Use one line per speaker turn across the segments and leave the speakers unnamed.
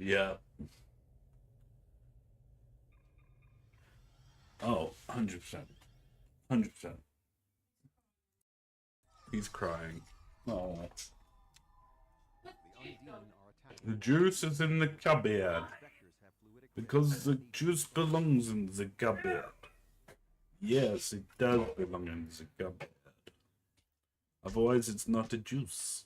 Yeah. Oh, 100%. 100%. He's crying. Oh. The juice is in the cupboard. Because the juice belongs in the cupboard. Yes, it does belong in the cupboard. Otherwise, it's not a juice.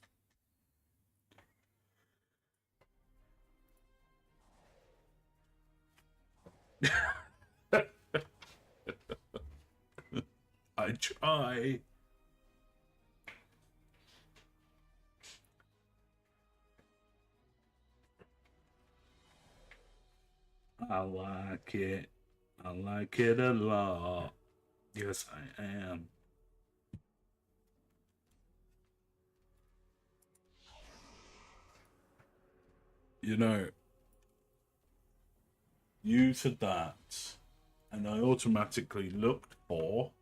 I try. I like it. I like it a lot. Yes, I am. You know, you said that, and I automatically looked for.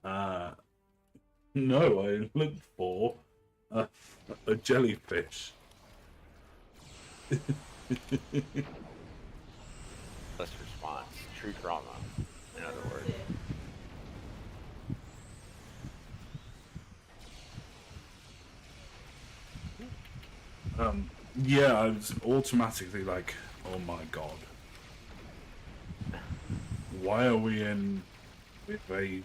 Uh, no, I looked for a, a jellyfish.
This response, true trauma, in other words.
Yeah, I was automatically like, oh my god. Why are we in with a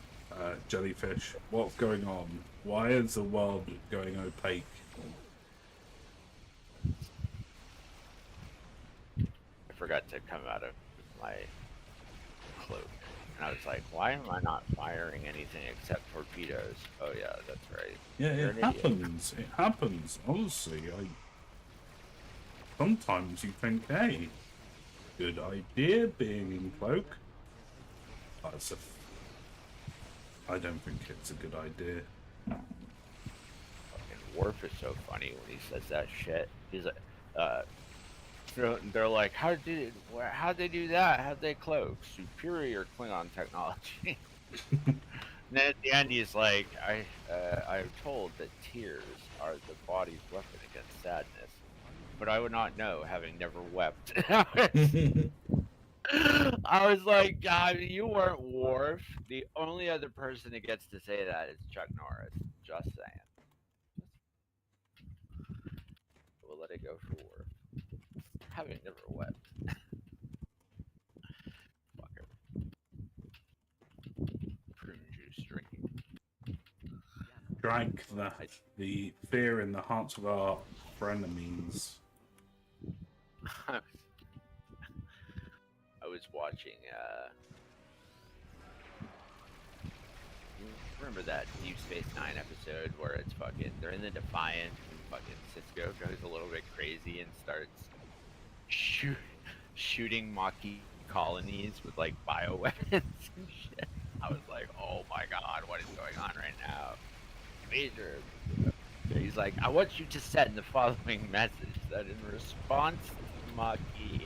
jellyfish? What's going on? Why is the world going opaque?
I forgot to come out of my cloak. And I was like, why am I not firing anything except torpedoes? Oh, yeah, that's right.
Yeah,
You're
it
an idiot.
happens. It happens. Honestly, I sometimes you think, hey, good idea being in cloak. That's a. I don't think it's a good idea.
Fucking Worf is so funny when he says that shit. He's like, uh, they're like, how'd they do that? How'd they cloak? Superior Klingon technology. And then at the end, he's like, I'm told that tears are the body's weapon against sadness, but I would not know, having never wept. I was like, God, you weren't Worf. The only other person that gets to say that is Chuck Norris. Just saying. We'll let it go for Worf. Having never wept. Fucker. Prune juice drinking.
Drank the fear in the hearts of our frenemies.
I, I was watching, remember that Deep Space Nine episode where it's fucking, they're in the Defiant and fucking Cisco goes a little bit crazy and starts shoot, shooting Maquis colonies with like bioweapons and shit. I was like, oh my god, what is going on right now? Major. He's like, I want you to send the following message that in response to Maquis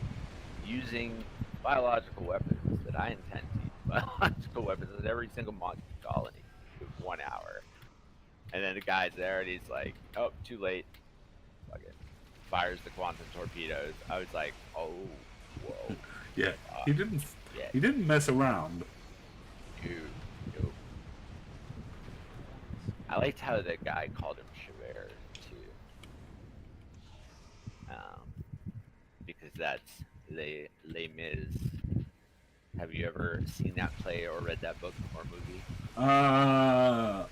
using biological weapons, that I intend to use biological weapons in every single Maquis colony in 1 hour. And then the guy's there and he's like, oh, too late. Fuck it. Fires the quantum torpedoes. I was like, oh, whoa.
Yeah, he didn't.
Yeah,
He didn't mess around.
dude. Nope. I liked how the guy called him Javert, too. Because that's Les Mis. Have you ever seen that play or read that book or movie?
A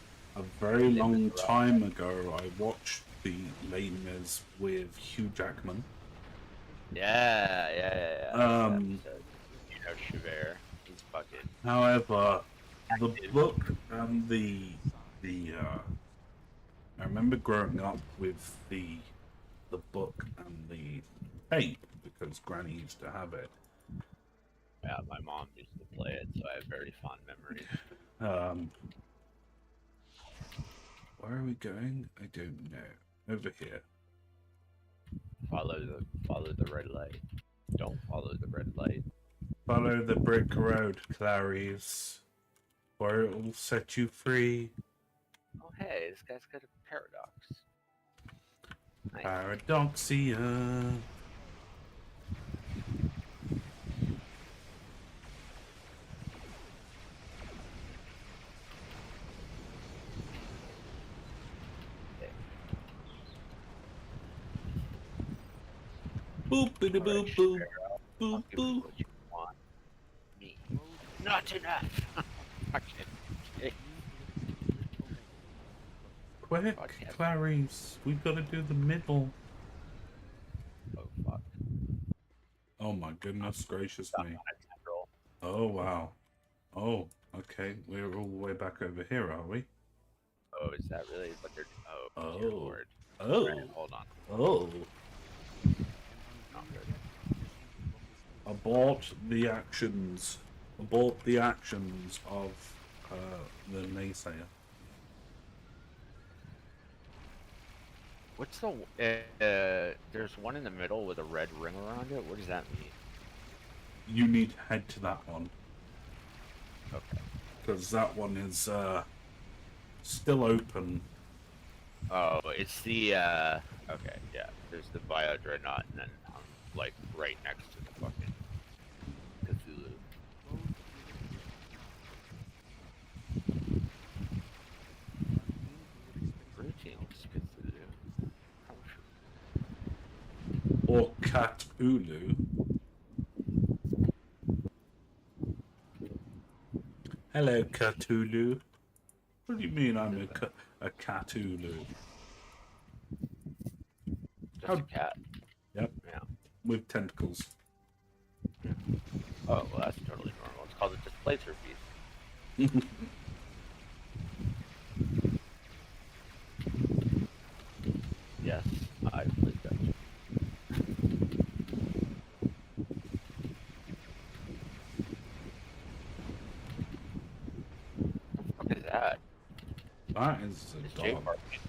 very
Les
long
Miserables.
time ago, I watched the Les Mis with Hugh Jackman.
Yeah. That's the
Um,
episode. You know Javert. He's fucking.
However, the book and I remember growing up with the book and the tape because Granny used to have it.
Yeah, my mom used to play it, so I have very fond memories.
Um, where are we going? I don't know. Over here.
Follow the red light. Don't follow the red light.
Follow the brick road, Clarice, or it will set you free.
Oh hey, this guy's got a paradox. Nice.
Paradoxia. Boopity
Alright,
boop boop
Sparrow,
boop
I'll give you
boop.
what you want. Me. Not enough. Fucking shit.
Quick,
Podcast.
Clarice, we've got to do the middle.
Oh fuck.
Oh my goodness gracious
Stuck
me.
on a tendril.
Oh wow. Oh, okay. We're all the way back over here, are we?
Oh, is that really what they're? Oh, dear
Oh.
lord.
Oh.
Alright, hold on.
Oh.
Not good.
Abort the actions. Abort the actions of the naysayer.
What's the? There's one in the middle with a red ring around it. What does that mean?
You need to head to that one.
Okay.
Because that one is still open.
Oh, it's the. Okay, yeah. There's the Bio Dreadnought, and then like right next to the fucking Cthulhu. Greetings, Cthulhu. How should-
Or Cthulhu. Hello, Cthulhu. What do you mean I'm a Cthulhu?
Just a cat.
Yep,
Yeah.
with tentacles.
Oh, well, that's totally normal. It's called a displacer piece. Yes, I played that. What is that?
That is a
It's Jay
dog.
barking.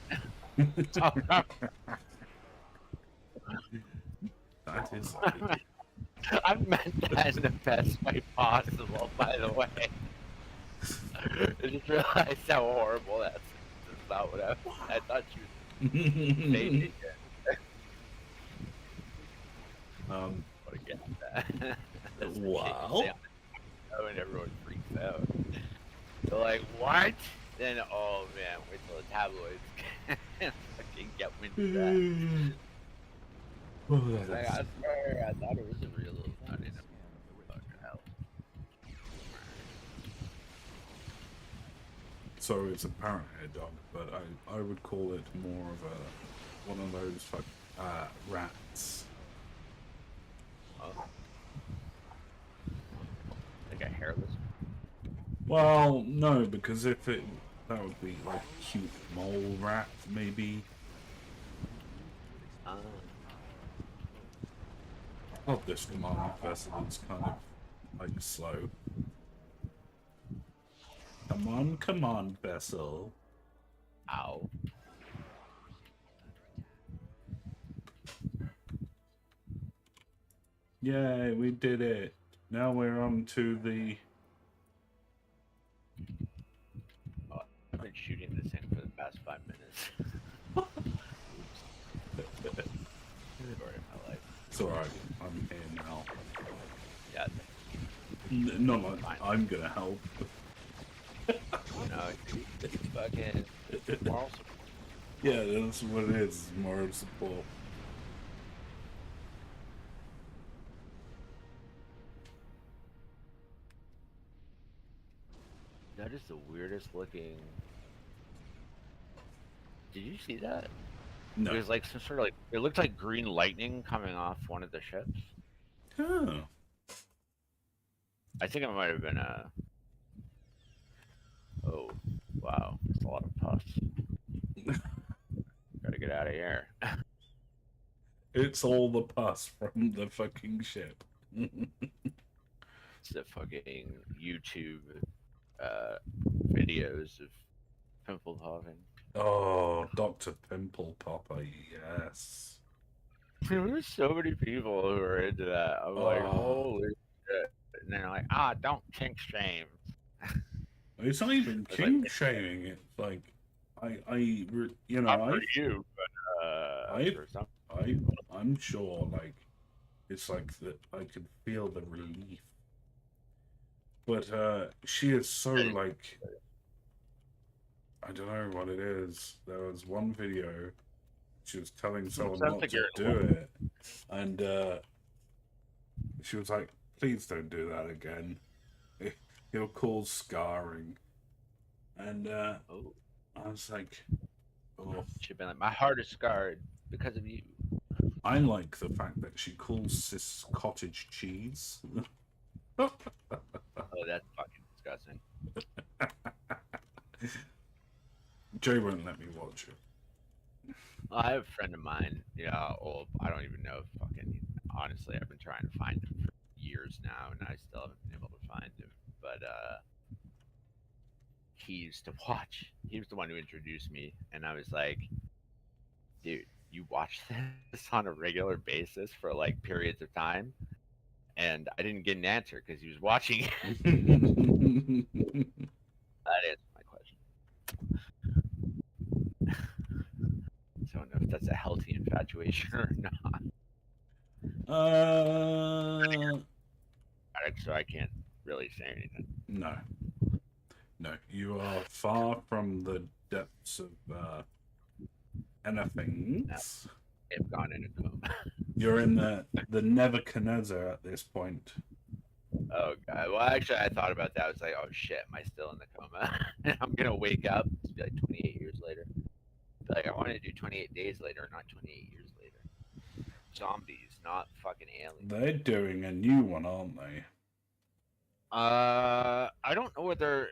That is.
I meant that in the best way possible, by the way. I just realized how horrible that's about what I thought you were saying. But again, that's
Wow.
and everyone freaks out. They're like, what? Then, oh man, wait till the tabloids fucking get wind of that. Like, I swear, I thought it was a real little nut in a fucking hell.
So it's a parrot-head dog, but I would call it more of one of those rats.
Oh. Like a hairless.
Well, no, because that would be like cute mole rat, maybe. Oh, this command vessel is kind of like slow. Come on, command vessel.
Ow.
Yay, we did it. Now we're on to the...
Oh, I've been shooting this thing for the past 5 minutes. Story of my life.
It's alright, I'm here now.
Yeah.
No, I'm gonna help.
No, it's fucking moral support.
Yeah, that's what it is, moral support.
That is the weirdest looking. Did you see that?
No.
It was like some sort of like, it looked like green lightning coming off one of the ships.
Oh.
I think it might have been a. Oh, wow. That's a lot of pus. Gotta get out of here.
It's all the pus from the fucking ship.
It's the fucking YouTube videos of pimple popping.
Oh, Dr. Pimple Popper, yes.
There's so many people who are into that. I'm like, holy shit. And they're like, don't kink shame.
It's not even
It's
king
like-
shaming. It's like,
Not for you, but for some.
I'm sure, like, it's like that. I can feel the relief. But she is so like, I don't know what it is. There was one video. She was telling someone
Sounds
not
like
to
you're
do
in love.
it, And she was like, please don't do that again. It'll cause scarring. And
Oh,
I was like, oh.
she'd been like, my heart is scarred because of you.
I like the fact that she calls this cottage cheese.
Oh, that's fucking disgusting.
Joe won't let me watch it.
I have a friend of mine, old. I don't even know if fucking. Honestly, I've been trying to find him for years now, and I still haven't been able to find him. But he used to watch. He was the one who introduced me, and I was like, dude, you watch this on a regular basis for like periods of time, and I didn't get an answer because he was watching it. That answered my question. So I don't know if that's a healthy infatuation or not.
uh,
So I can't really say anything.
no. No, you are far from the depths of anything.
They've gone in a coma.
You're in the Nebuchadnezzar at this point.
Oh god. Well, actually, I thought about that. I was like, oh shit, am I still in the coma? And I'm gonna wake up. It's be like 28 years later. Be like, I want to do 28 days later, not 28 years later. Zombies, not fucking aliens.
They're doing a new one, aren't they?
I don't know whether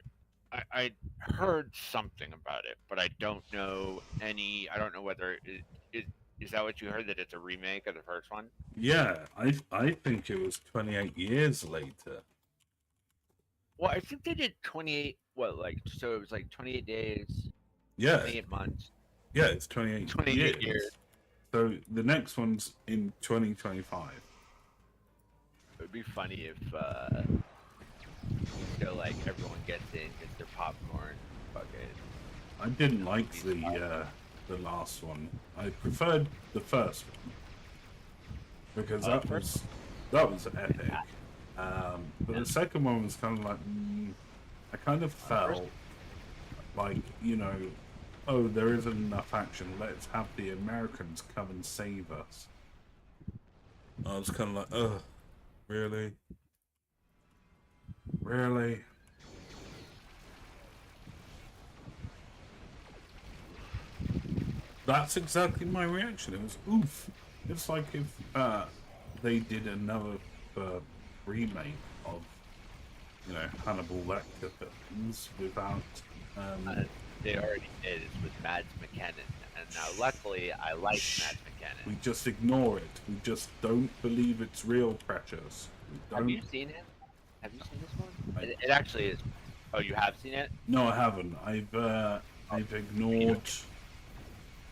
I heard something about it, but I don't know any. I don't know whether is that what you heard, that it's a remake of the first one?
Yeah, I think it was 28 years later.
Well, I think they did 28. What, like, so it was like 28 days,
Yeah,
28 months,
yeah, it's 28
28
years.
years.
So the next one's in 2025.
It would be funny if like everyone gets in, gets their popcorn, fucking.
I didn't like the last one. I preferred the first one because that was epic. But the second one was kind of like I kind of felt like, oh, there isn't enough action. Let's have the Americans come and save us. I was kind of like, oh, really, really. That's exactly my reaction. It was oof. It's like if they did another remake of, Hannibal Lecter films without.
They already did. It's with Mads Mikkelsen, and now luckily I like Mads Mikkelsen.
We just ignore it. We just don't believe it's real, precious.
Have you seen it? Have you seen this one? It actually is. Oh, you have seen it?
No, I haven't. I've ignored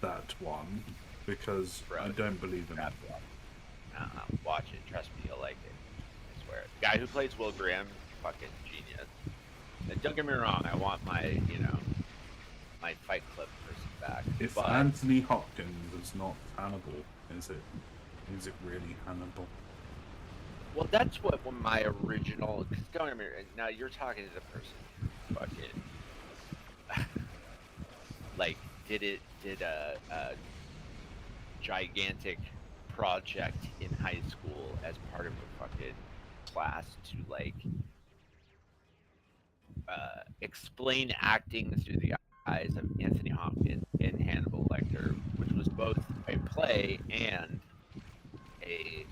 that one because I don't believe in it.
Watch it. Trust me, you'll like it. I swear. The guy who plays Will Graham, fucking genius. And don't get me wrong, I want my, my Fight Club person back.
If Anthony Hopkins is not Hannibal, is it? Is it really Hannibal?
Well, that's what my original. Because don't get me wrong, now you're talking to the person who fucking like did a gigantic project in high school as part of a fucking class to like explain acting through the eyes of Anthony Hopkins in Hannibal Lecter, which was both a play and a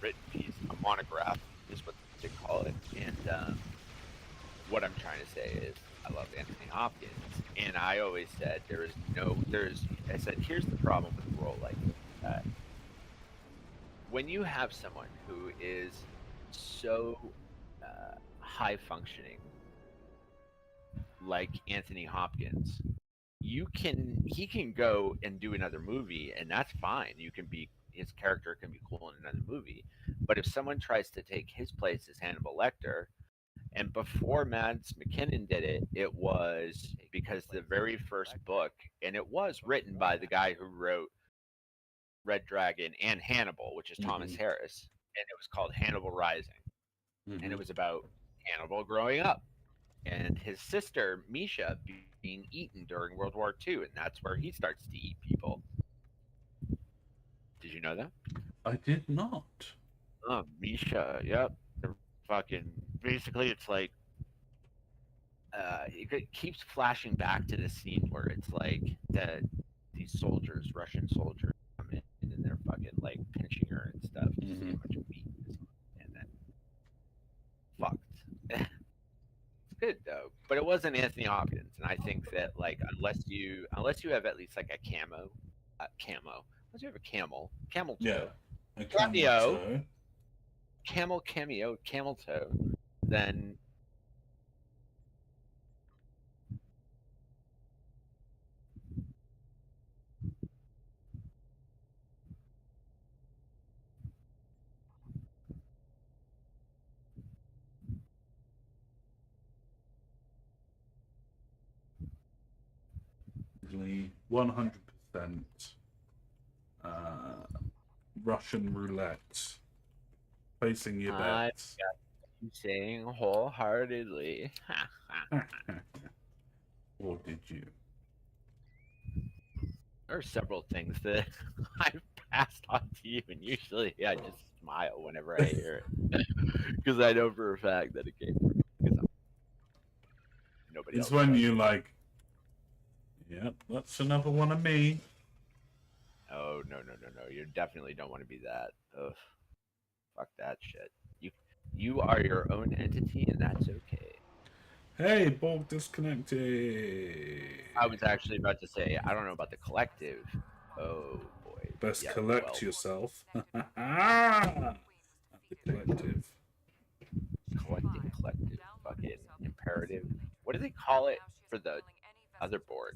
written piece, a monograph is what they call it. And what I'm trying to say is, I love Anthony Hopkins, and I always said I said, here's the problem with a role like that. When you have someone who is so high functioning, like Anthony Hopkins, he can go and do another movie, and that's fine. His character can be cool in another movie. But if someone tries to take his place as Hannibal Lecter, and before Mads McKinnon did it, it was because the very first book, and it was written by the guy who wrote Red Dragon and Hannibal, which is Thomas Harris, and it was called Hannibal Rising. And it was about Hannibal growing up and his sister Misha being eaten during World War II, and that's where he starts to eat people. Did you know that?
I did not.
Oh, Misha. Yep. They're fucking. Basically, it's like it keeps flashing back to the scene where it's like these soldiers, Russian soldiers, come in and they're fucking like pinching her and stuff to see how much meat is, and then fucked. It's good though, but it wasn't Anthony Hopkins, and I think that like unless you have at least like a unless you have a camel
Yeah,
toe,
a camel
cameo,
toe.
camel toe, then
Easily 100% uh, Russian roulette. Placing your
I
bets.
am saying wholeheartedly.
Or did you?
There are several things that I've passed on to you, and usually I just smile whenever I hear it because I know for a fact that it came from me because nobody
It's
else
when
does.
you like, yep, that's another one of me.
Oh no. You definitely don't want to be that. Ugh, fuck that shit. You are your own entity, and that's okay.
Hey, Borg disconnected.
I was actually about to say I don't know about the collective. Oh boy.
Best
Yep.
collect
Well,
yourself. At the collective.
collective. Fucking imperative. What do they call it for the other Borg?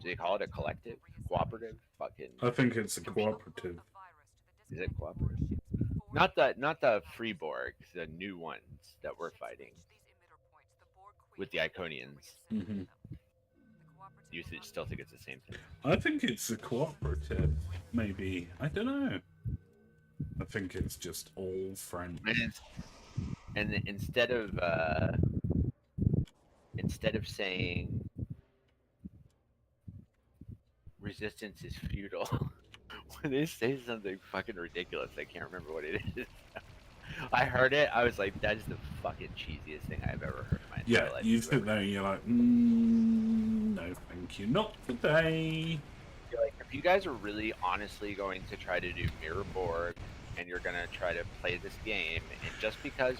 Do they call it a collective? Cooperative? Fucking
I think it's a
conven-
cooperative.
Is it cooperative? Not the free Borg, the new ones that we're fighting with the Iconians.
Hmm.
Do you still think it's the same thing?
I think it's a cooperative. Maybe. I don't know. I think it's just all friends.
And instead of saying resistance is futile, when they say something fucking ridiculous, I can't remember what it is. I heard it. I was like, that is the fucking cheesiest thing I've ever heard in my
Yeah,
entire life.
you sit there and you're like, no, thank you, not today.
Like, if you guys are really honestly going to try to do Mirror Borg and you're gonna try to play this game, and just because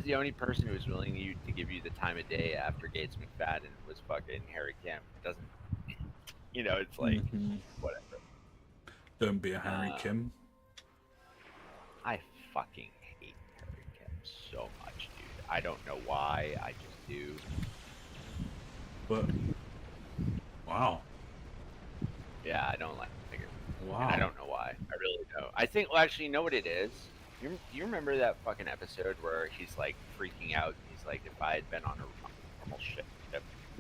the only person who was willing to give you the time of day after Gates McFadden was fucking Harry Kim, doesn't, it's like, whatever.
Don't be a Harry
Uh,
Kim.
I fucking hate Harry Kim so much, dude. I don't know why. I just do.
But wow,
Yeah, I don't like it.
wow.
And I don't know why. I really don't. I think, well, actually, you know what it is? You remember that fucking episode where he's like freaking out? He's like, if I had been on a normal ship,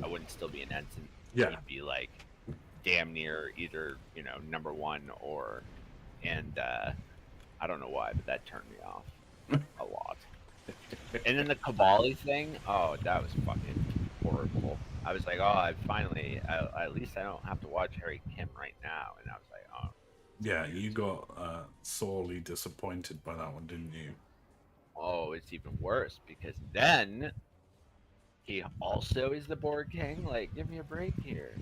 I wouldn't still be an ensign.
Yeah.
He'd be like damn near either, number one or, and I don't know why, but that turned me off a lot. And then the Kabali thing, oh, that was fucking horrible. I was like, oh, at least I don't have to watch Harry Kim right now. And I was like, oh.
Yeah, you got sorely disappointed by that one, didn't you?
Oh, it's even worse because then he also is the Borg King. Like, give me a break here.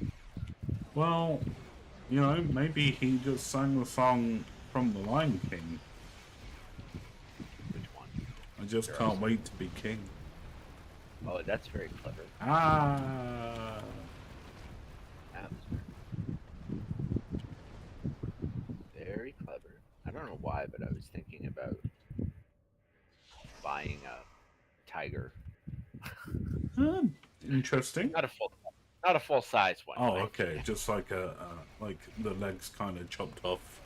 Well, maybe he just sang the song from The Lion King.
Which one?
I just can't wait to be king.
Oh, that's very clever.
Ah.
That was very clever. I don't know why, but I was thinking about buying a tiger.
Interesting.
Not a full size one.
Oh, okay. Just like like the legs kind of chopped off.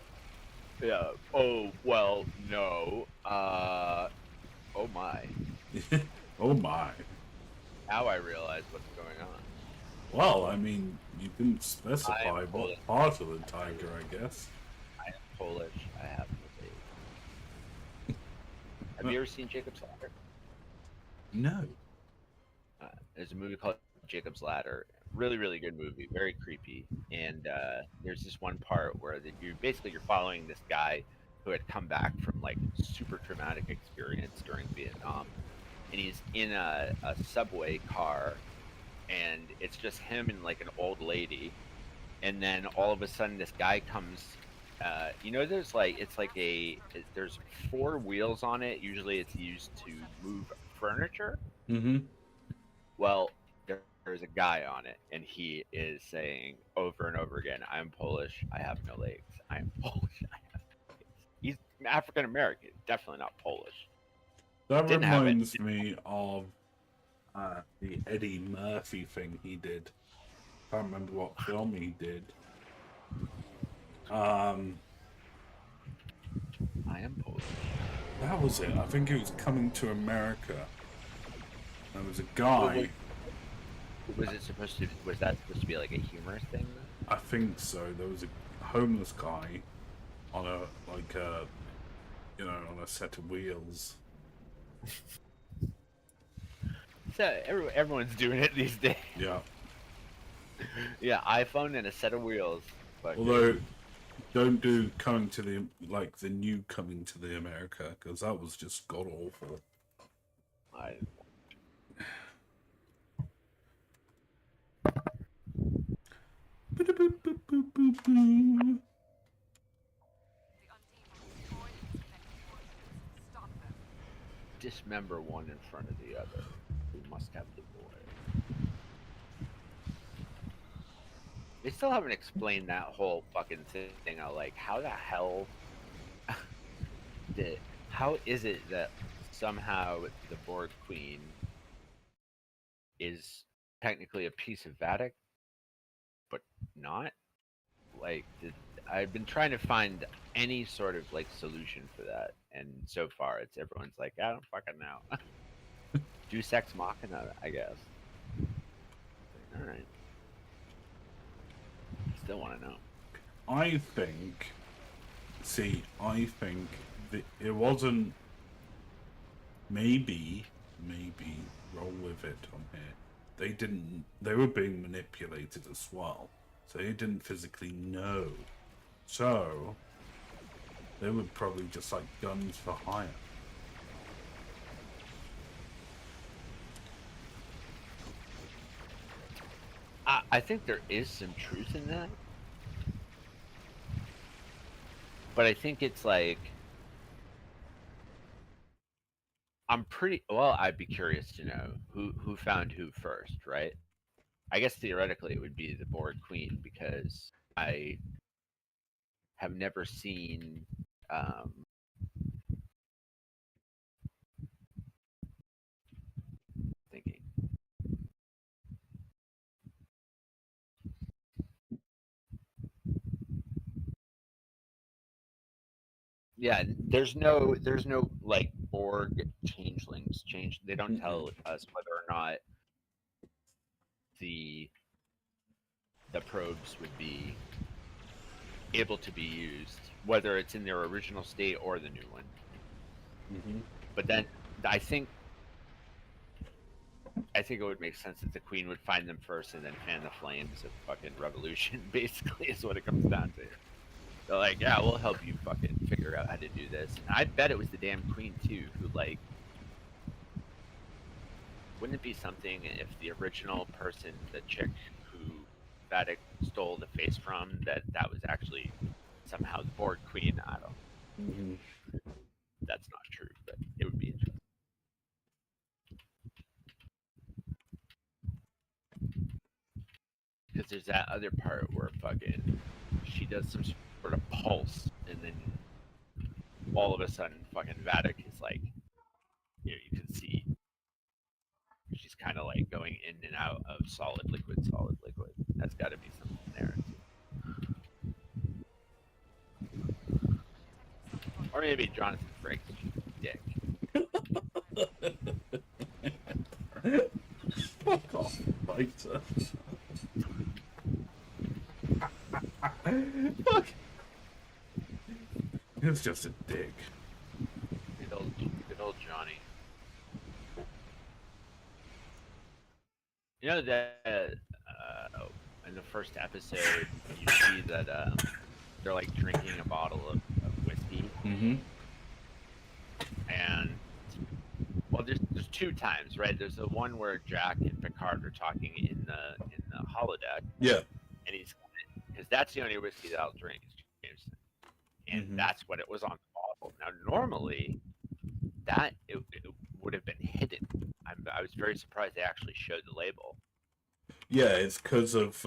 Yeah. Oh well, no. Oh my.
Oh my.
Now I realize what's going on.
Well, I mean, you didn't specify what part of the tiger, I guess.
I am Polish. I have no faith. Have you ever seen Jacob's Ladder?
No.
There's a movie called Jacob's Ladder Really, really good movie. Very creepy. And there's this one part where you're following this guy who had come back from like super traumatic experience during Vietnam, and he's in a subway car, and it's just him and like an old lady, and then all of a sudden this guy comes. There's like there's four wheels on it. Usually, it's used to move furniture.
Mm-hmm.
Well, there's a guy on it, and he is saying over and over again, "I'm Polish. I have no legs. I'm Polish. I have no legs." He's African American, definitely not Polish.
That
Didn't have it.
reminds me of the Eddie Murphy thing he did. Can't remember what film he did.
I am Polish.
That was it. I think it was Coming to America. There was a
Well,
guy.
was it supposed to? Was that supposed to be like a humorous thing?
I think so. There was a homeless guy on a on a set of wheels.
So everyone's doing it these days.
Yeah.
Yeah, iPhone and a set of wheels. But
Although, don't do Coming to the new Coming to the America, because that was just god awful.
I dismember one in front of the other. We must have the boy. They still haven't explained that whole fucking thing. Of like, how the hell how is it that somehow the Borg Queen is technically a piece of Vadic, but not? Like, I've been trying to find any sort of like solution for that, and so far everyone's like, I don't fucking know. Do sex machina, I guess. All right. Still want to know.
I think that it wasn't. Maybe roll with it on here. They didn't. They were being manipulated as well, so they didn't physically know. So they were probably just like guns for hire.
I think there is some truth in that, but I think it's like I'm pretty well. I'd be curious to know who found who first, right? I guess theoretically it would be the Borg Queen because I have never seen. Um, Thinking. Yeah, there's no like Borg changelings. They don't tell us whether or not the the probes would be able to be used, whether it's in their original state or the new one.
Mm-hmm.
But then I think I think it would make sense that the Queen would find them first and then fan the flames of fucking revolution. Basically, is what it comes down to. They're like, yeah, we'll help you fucking figure out how to do this. And I bet it was the damn Queen too, who like. Wouldn't it be something if the original person, the chick who Vadic stole the face from, that was actually somehow the Borg Queen? I don't.
Mm-hmm.
That's not true, but it would be interesting. Because there's that other part where fucking she does some sort of pulse, and then all of a sudden, fucking Vadic is like, you can see she's kind of like going in and out of solid liquid, solid liquid. That's got to be something there. Or maybe Jonathan Frakes' dick.
Fuck off, fighter. Fuck. He was just a dick.
Good old Johnny. You know that the first episode, you see that they're like drinking a bottle of whiskey,
Mm-hmm.
and well, there's two times, right? There's the one where Jack and Picard are talking in the holodeck,
Yeah.
and he's because that's the only whiskey that I'll drink, is Jameson, and
Mhm.
that's what it was on the bottle. Now, normally, that it would have been hidden. I was very surprised they actually showed the label.
Yeah, it's because of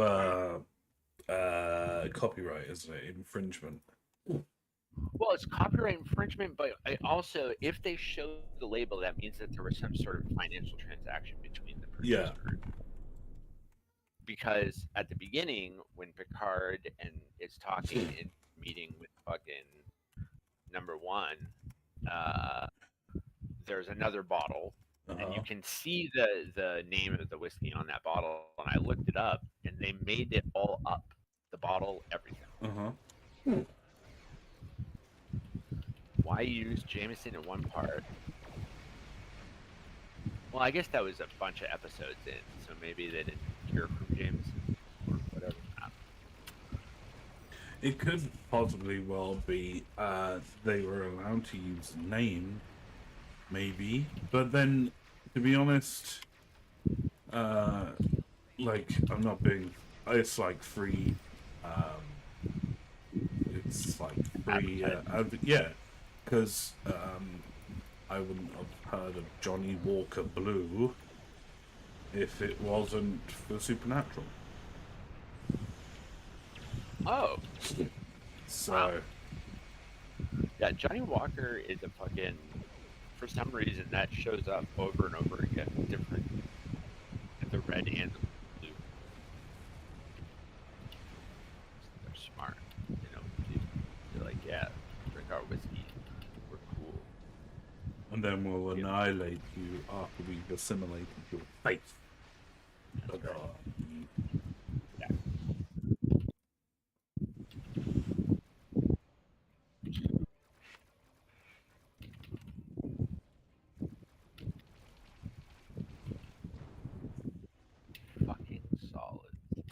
copyright, isn't it? Infringement.
Well, it's copyright infringement, but also, if they show the label, that means that there was some sort of financial transaction between the
Yeah.
producer. Because at the beginning, when Picard and is talking and meeting with fucking number one, uh, there's another bottle, and you
Uh-huh.
can see the name of the whiskey on that bottle. And I looked it up, and they made it all up, the bottle, everything.
Uh-huh.
Why use Jameson in one part? Well, I guess that was a bunch of episodes in, so maybe they didn't hear from Jameson or whatever.
It could possibly well be they were allowed to use the name, maybe. But then, to be honest, uh, like, I'm not being... It's like free... it's like free...
Advertising.
yeah, because I wouldn't have heard of Johnny Walker Blue if it wasn't for Supernatural.
Oh,
So,
wow. Yeah, Johnny Walker is a fucking. For some reason, that shows up over and over again, different, the red and the blue. They're smart, you know. They're like, yeah, drink our whiskey. We're cool.
and then we'll annihilate you after we've assimilated your faith.
That's right. Yeah. Fucking solid.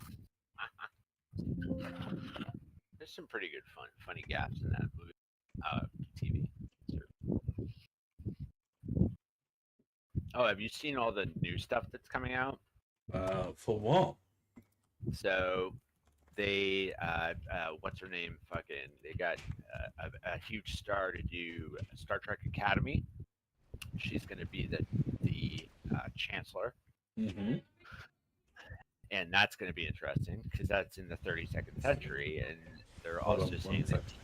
There's some pretty good funny gaps in that movie, TV. Oh, have you seen all the new stuff that's coming out?
For what?
So they, what's her name? Fucking, they got a huge star to do Star Trek Academy. She's going to be the chancellor,
Mm-hmm.
and that's going to be interesting because that's in the 32nd century, and they're
Hold on
also saying
one
that.
second.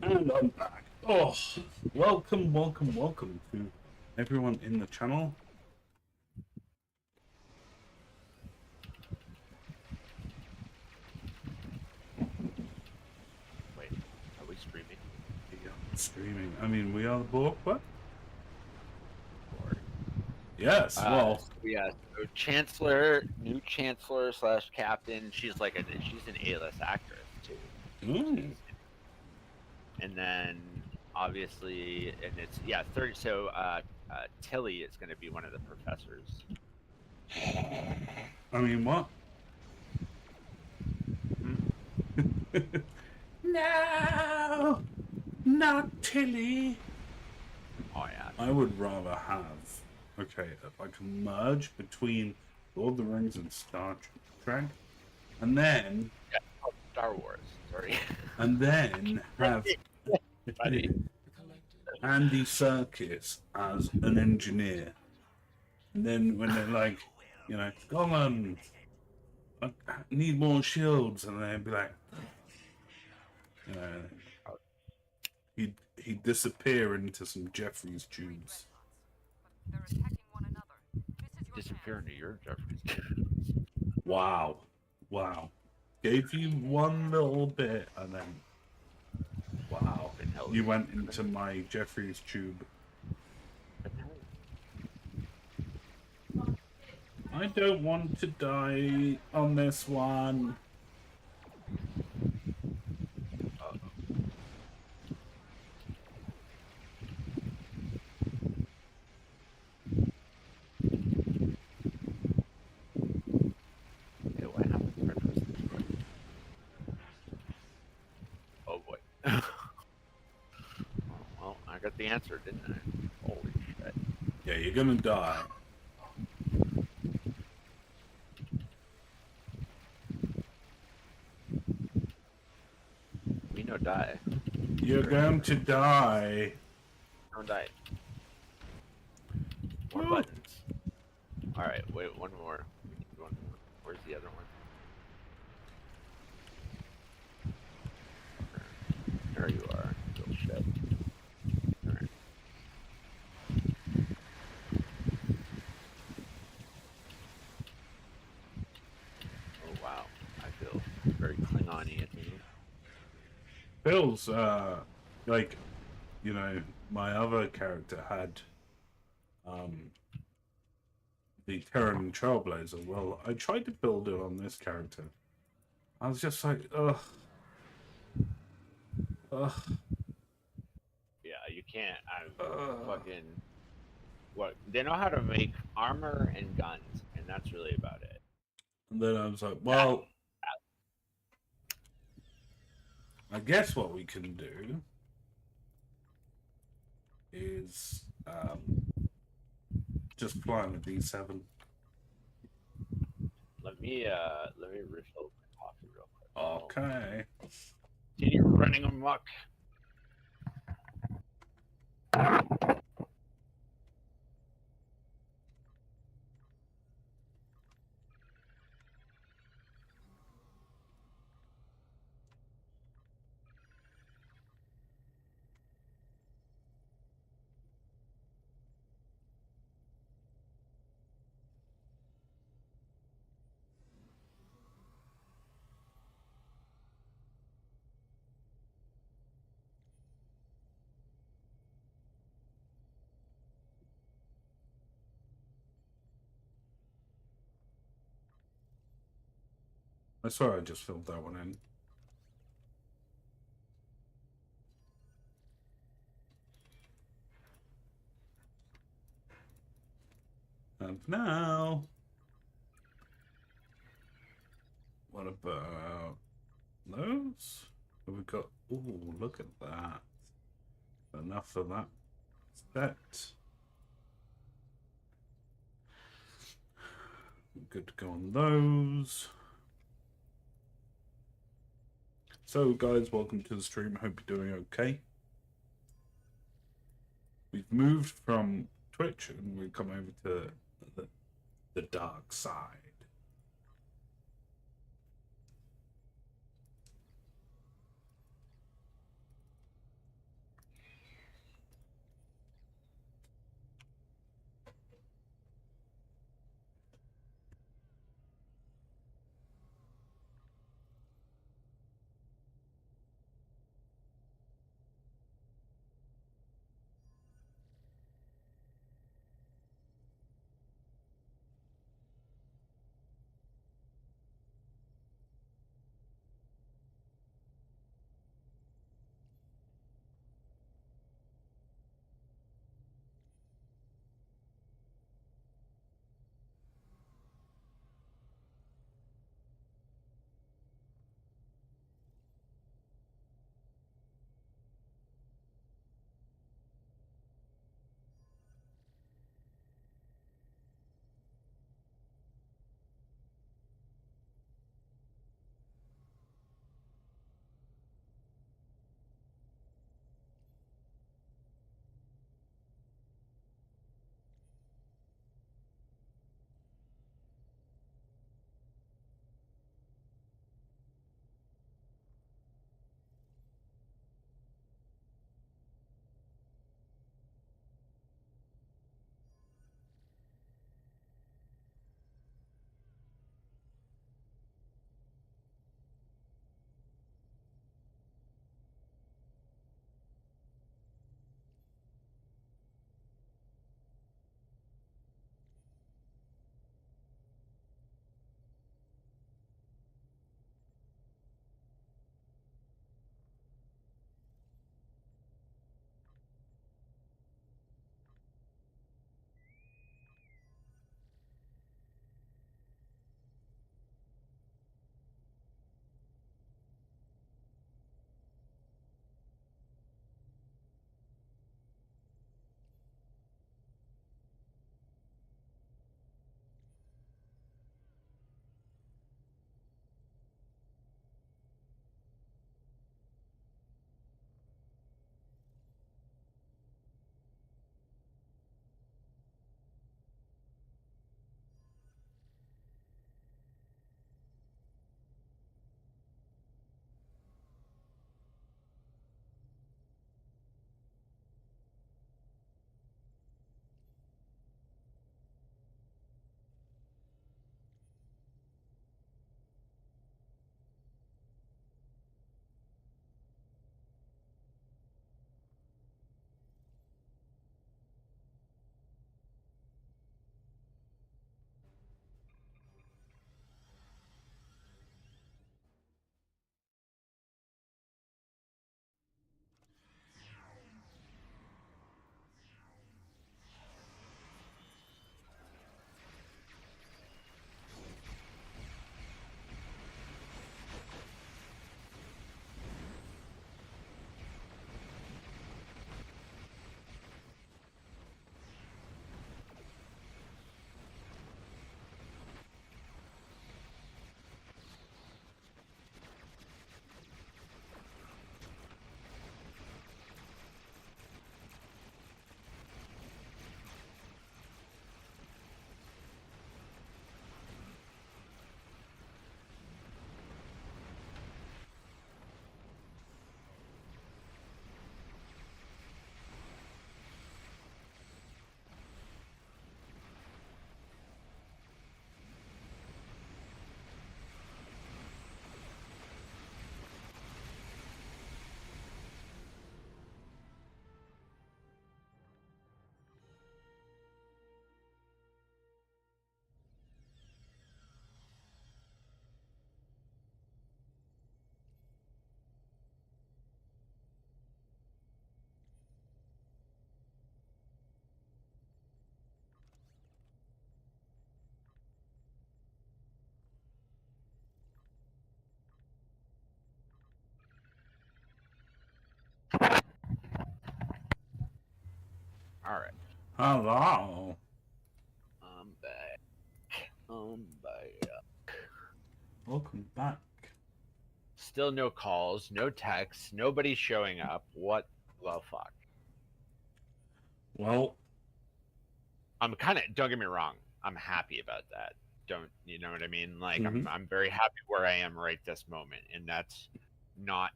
And I'm back. Oh, welcome, welcome, welcome to everyone in the channel.
Wait, are we streaming?
Yeah, streaming. I mean, we are the Borg, what?
Or,
Yes, well,
yeah, so chancellor, new chancellor slash captain. She's like she's an A-list actress too.
mm,
And then obviously, and it's 30. So Tilly is going to be one of the professors.
I mean, what?
Hmm?
No, not Tilly.
Oh yeah.
I would rather have, okay, like a merge between Lord of the Rings and Star Trek, and then
Star Wars. Sorry.
and then have
Funny.
Andy Serkis as an engineer. And then when they're like, you know, Gollum, I need more shields, and then he'd be like, you know, he'd disappear into some Jeffries tubes.
Disappear into your Jeffries.
Wow, wow. Gave you one little bit, and then wow, you went into my Jeffries tube. I don't want to die on this one.
Hey, what happened to our person? Oh boy. Well, I got the answer, didn't I? Holy shit.
Yeah, you're gonna die.
We no die.
You're going to die.
Don't die. More
Woo.
buttons. Alright, wait, one more. We need one more. Where's the other one? There you are. Little shit. Alright. Oh wow. I feel very Klingon-y at the moment.
Feels like, you know, my other character had the Terran Trailblazer. Well, I tried to build it on this character. I was just like, ugh. Ugh.
Yeah, you can't. Fucking. What? They know how to make armor and guns, and that's really about it.
And then I was like, well, I guess what we can do is just fly on a D7.
Let me refill my coffee real quick.
Okay.
Continue running amok.
I swear I just filled that one in. And now, what about those? Have we got? Oh, look at that! Enough of that set. Good to go on those. So, guys, welcome to the stream. Hope you're doing okay. We've moved from Twitch and we've come over to the dark side.
All right.
Hello.
I'm back. I'm back.
Welcome back.
Still no calls, no texts, nobody showing up. What the fuck?
Well,
I'm kind of, don't get me wrong, I'm happy about that. Don't, you know what I mean? Like
hmm
I'm very happy where I am right this moment, and that's not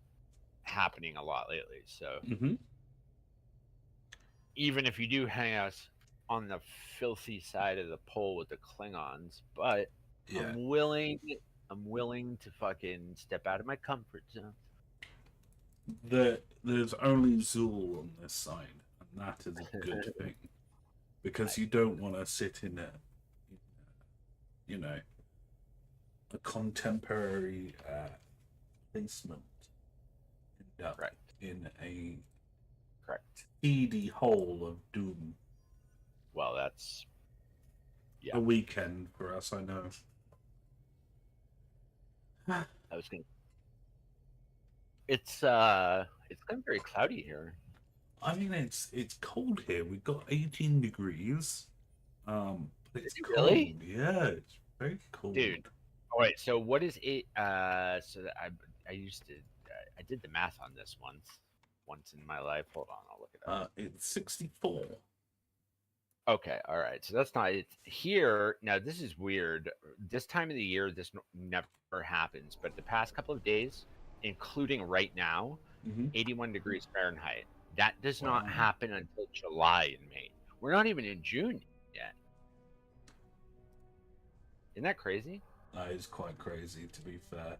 happening a lot lately. So
hmm
even if you do hang us on the filthy side of the pole with the Klingons, but
yeah.
I'm willing I'm willing to fucking step out of my comfort zone.
There's only Zool on this side, and that is a good thing because you don't want to sit in a, you know, a contemporary placement, end up
Correct.
in a
Correct.
seedy hole of doom.
Well, that's yeah.
A weekend for us, I know.
I was gonna. It's kind of very cloudy here.
I mean, it's cold here. We've got 18 degrees. But
Is
it's
it
cold.
really,
Yeah, it's very
dude?
cold.
All right. So what is it? So that I used to I did the math on this once in my life. Hold on, I'll look it up.
It's 64.
Okay, all right. So that's not it here. Now this is weird. This time of the year, this never happens. But the past couple of days, including right now,
Mm-hmm.
81 degrees Fahrenheit. That does not
Wow,
happen until July and May. We're not even in June yet. Isn't that crazy?
that is quite crazy, to be fair.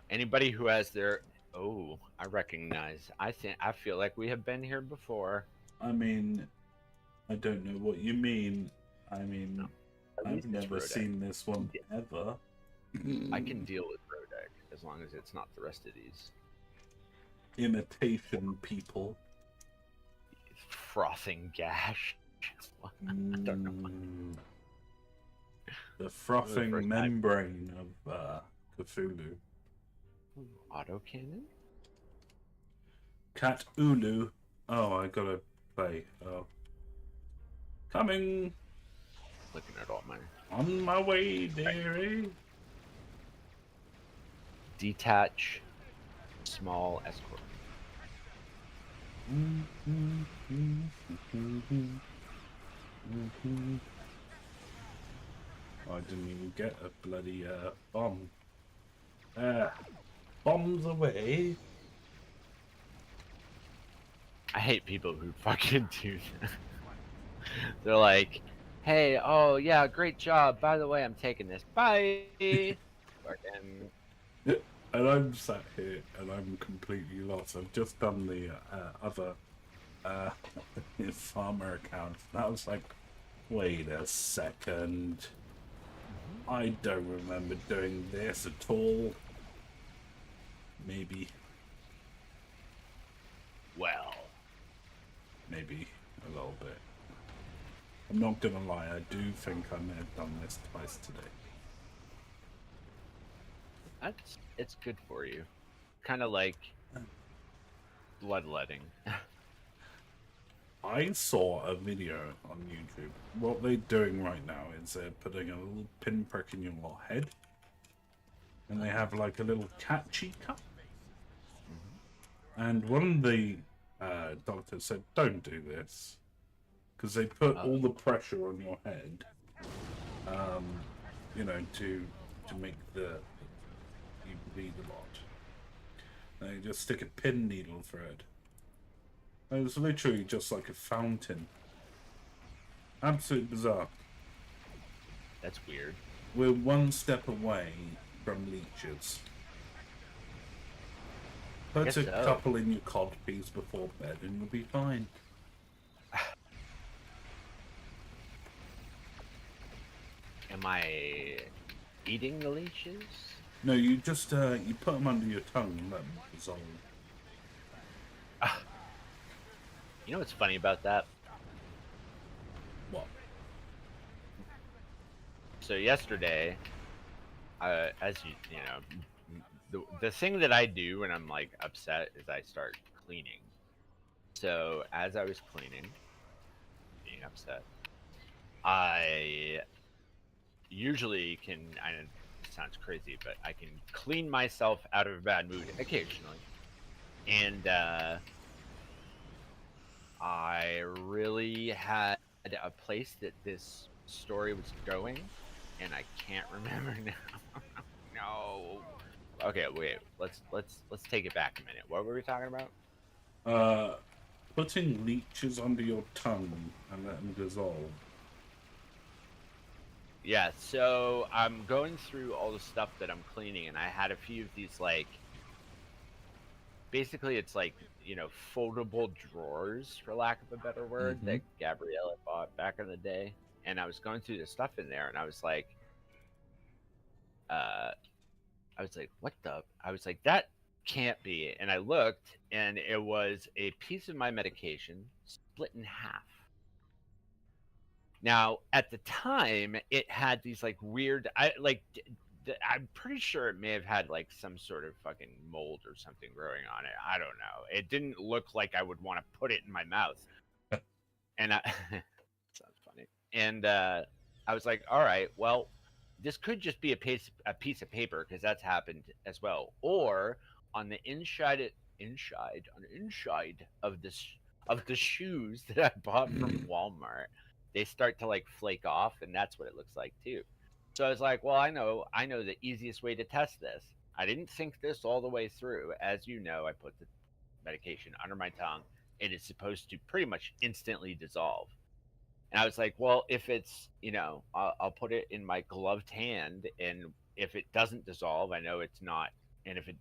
Anybody who has their oh, I recognize. I feel like we have been here before.
I mean, I don't know what you mean. I
No,
mean,
at
I've
least it's
never
Rodek.
seen this one ever.
I can deal with Rodek as long as it's not the rest of these
Imitation people.
frothing gash. I don't know.
The
The
frothing
first time.
membrane of Cthulhu.
Autocannon?
Cat Ulu. Oh, I gotta play. Oh. Coming!
Looking at all my
On my way, dearie!
detach small escort.
I didn't even get a bloody bomb. Bombs away.
I hate people who fucking do that. They're like, hey, oh yeah, great job. By the way, I'm taking this. Bye. Fucking
And I'm sat here and I'm completely lost. I've just done the other uh, farmer account. And I was like, wait a second. I don't remember doing this at all. Maybe
well.
maybe a little bit. I'm not gonna lie, I do think I may have done this twice today.
It's good for you. Kind of like bloodletting.
I saw a video on YouTube. What they're doing right now is they're putting a little pinprick in your head, and they have like a little catchy cup. And one of the doctors said, "Don't do this," because they put all the pressure on your head, you know, to make the you bleed a lot. And they just stick a pin needle through it. And it's literally just like a fountain. Absolutely bizarre.
That's weird.
We're one step away from leeches. Put
Guess
a
so.
couple in your codpiece before bed and you'll be fine.
Am I eating the leeches?
No, you just you put them under your tongue and let them dissolve.
You know what's funny about that?
What?
So yesterday, as you know, the thing that I do when I'm like upset is I start cleaning. So as I was cleaning, being upset, I usually can. I know it sounds crazy, but I can clean myself out of a bad mood occasionally, and I really had a place that this story was going, and I can't remember now. No. Okay, wait. Let's take it back a minute. What were we talking about?
Putting leeches under your tongue and let them dissolve.
Yeah, so I'm going through all the stuff that I'm cleaning, and I had a few of these like basically it's like foldable drawers for lack of a better word
Mm-hmm.
that Gabriella bought back in the day, and I was going through the stuff in there, and uh, I was like, what the? I was like, that can't be, and I looked, and it was a piece of my medication split in half. Now, at the time, it had these like weird. I'm pretty sure it may have had like some sort of fucking mold or something growing on it. I don't know. It didn't look like I would want to put it in my mouth. And I sounds funny. And I was like, all right, well, this could just be a piece of paper because that's happened as well. Or on the inside of the shoes that I bought from Walmart, they start to like flake off, and that's what it looks like too. So I was like, well, I know the easiest way to test this. I didn't think this all the way through. As you know, I put the medication under my tongue. It is supposed to pretty much instantly dissolve. And I was like, well, if it's, I'll put it in my gloved hand, and if it doesn't dissolve, I know it's not. And if it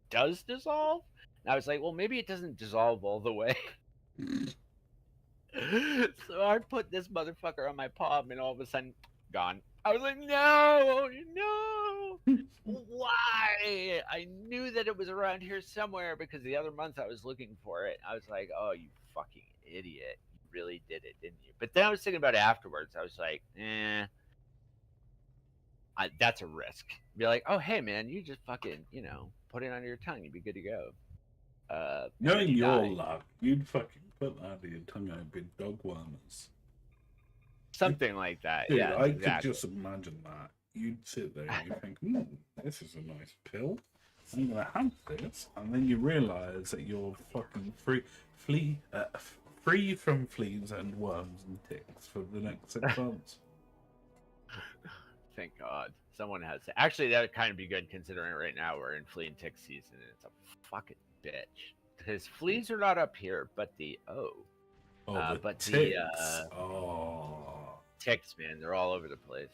does dissolve, and I was like, well, maybe it doesn't dissolve all the way. So I put this motherfucker on my palm, and all of a sudden, gone. I was like, no, no. Why? I knew that it was around here somewhere because the other month I was looking for it. I was like, oh, you fucking idiot. You really did it, didn't you? But then I was thinking about it afterwards. I was like, that's a risk. Be like, oh, hey, man, you just fucking, put it under your tongue. You'd be good to go. And then
Knowing
you
your
die.
luck, you'd fucking put that under your tongue and it'd be dog wormers.
Something like that.
Dude,
Yes,
I could
exactly.
just imagine that. You'd sit there and you think, this is a nice pill. I'm gonna have this, and then you realise that you're fucking free from fleas and worms and ticks for the next 6 months.
Thank God. Someone has to. Actually, that would kind of be good considering right now we're in flea and tick season and it's a fucking bitch. Because fleas are not up here, but
Oh, the
but
ticks. Oh,
ticks, man, they're all over the place.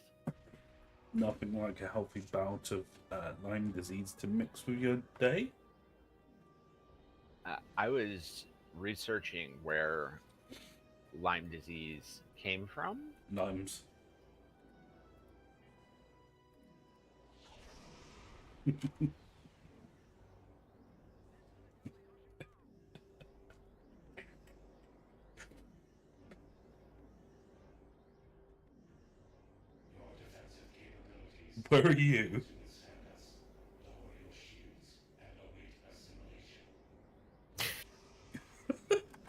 nothing like a healthy bout of Lyme disease to mix with your day.
I was researching where Lyme disease came from.
Limes. Where are you?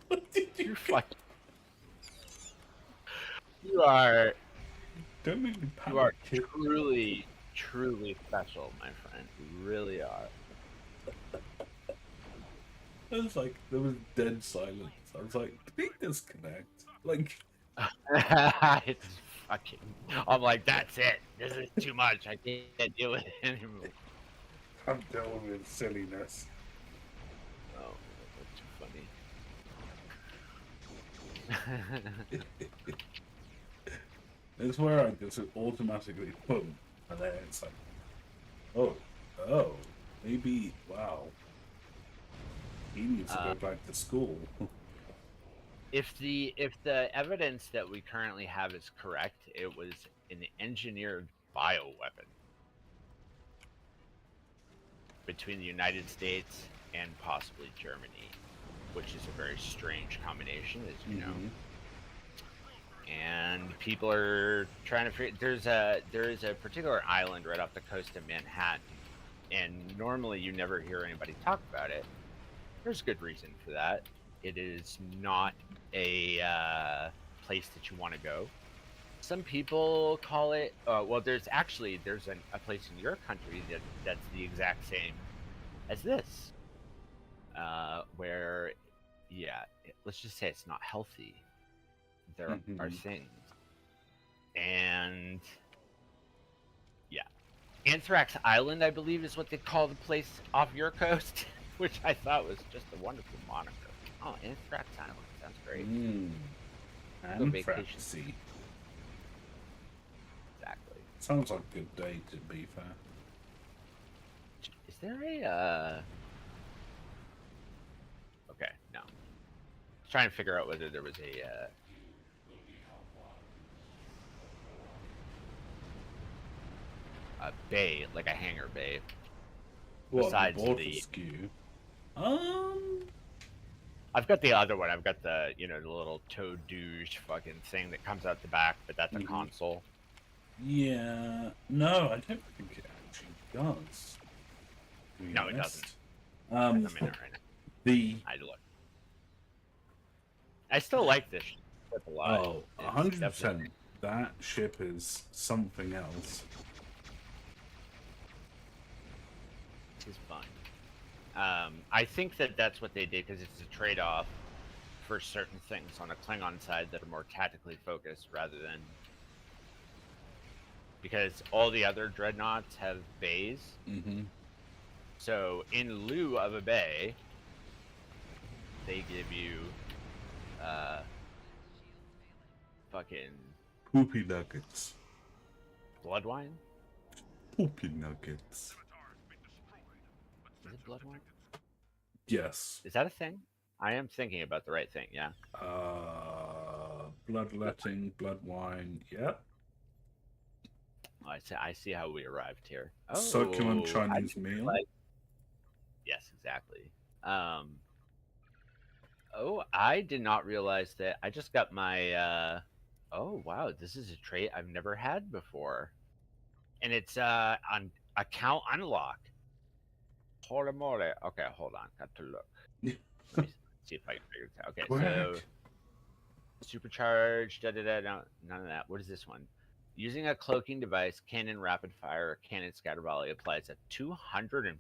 What did you
You fucking. You are.
Don't make me
You are
panic, kid.
truly, truly special, my friend. You really are.
I was like, there was dead silence. I was like, did we disconnect? Like,
It's fucking. I'm like, that's it. This is too much. I can't deal with it anymore.
I'm dealing with silliness.
Oh, that's too funny.
It's where I just automatically boom, and then it's like, oh, maybe, wow. He needs to go back to school.
If the evidence that we currently have is correct, it was an engineered bioweapon between the United States and possibly Germany, which is a very strange combination, as you know. And people are trying to figure. There is a particular island right off the coast of Manhattan, and normally you never hear anybody talk about it. There's good reason for that. it is not a place that you want to go. Some people call it. Well, there's a place in your country that's the exact same as this, where, yeah, let's just say it's not healthy. There are things, and yeah, Anthrax Island, I believe, is what they call the place off your coast, which I thought was just a wonderful moniker. Oh, Anthrax Island sounds great. Go vacation.
Anthraxy.
Exactly.
Sounds like a good day, to be fair.
Is there a Okay, no. I was trying to figure out whether there was a bay, like a hangar bay.
What,
Besides
the water
the-
skew?
I've got the other one. I've got the the little toad douche fucking thing that comes out the back, but that's a console.
Yeah. No, I don't think it actually does. to be
No, it
honest.
doesn't. I'm in it right now.
The
I look. I still like this ship a lot.
Oh,
It's
100%.
definitely-
That ship is something else.
It's fun. I think that's what they did because it's a trade-off for certain things on a Klingon side that are more tactically focused rather than because all the other dreadnoughts have bays.
Mm-hmm.
So in lieu of a bay, they give you fucking
Poopy nuggets.
blood wine.
Poopy nuggets.
Is it blood wine?
Yes.
Is that a thing? I am thinking about the right thing. Yeah.
Bloodletting, blood wine. Yep.
I see how we arrived here.
Succulent
I
Chinese
didn't
meal.
realize- Yes, exactly. Oh, I did not realize that. I just got my. Oh wow, this is a trait I've never had before, and it's on account unlock. Holy moly! Okay, hold on, got to look. Let me see if I can figure this out. Okay, so
Quick.
supercharged. Da da da. No, none of that. What is this one? Using a cloaking device, cannon rapid fire or cannon scatter volley applies a 240%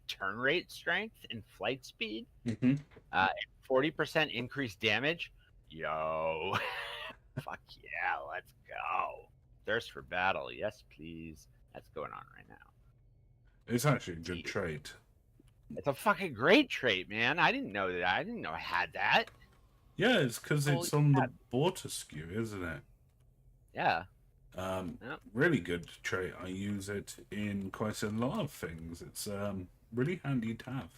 turn rate strength and flight speed.
Mm-hmm.
40% increased damage. Yo, fuck yeah, let's go. Thirst for battle, yes please. That's going on right now.
It's actually a good trait.
It's a fucking great trait, man. I didn't know that. I didn't know I had that.
Yeah, it's because
Holy
it's on the
crap.
water skew, isn't it?
Yeah. Yep.
Really good trait. I use it in quite a lot of things. It's really handy to have.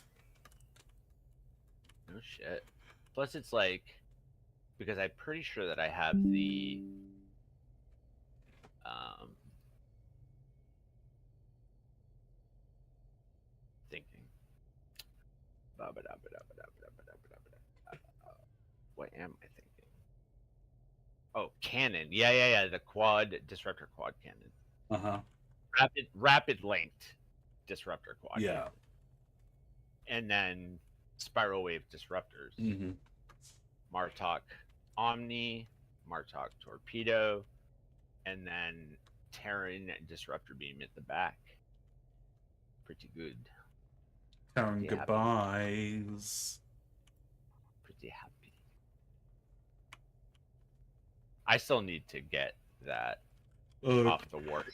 No shit. Plus, it's like because I'm pretty sure that I have the thinking. What am I thinking? Oh, cannon. Yeah. The quad disruptor quad cannon.
Uh-huh.
Rapid linked disruptor quad.
Yeah.
Cannon. And then spiral wave disruptors.
Mm-hmm.
Martok Omni, Martok Torpedo, and then Terran Disruptor Beam at the back. Pretty good.
Telling
Pretty happy.
goodbyes.
Pretty happy. I still need to get that off the warship.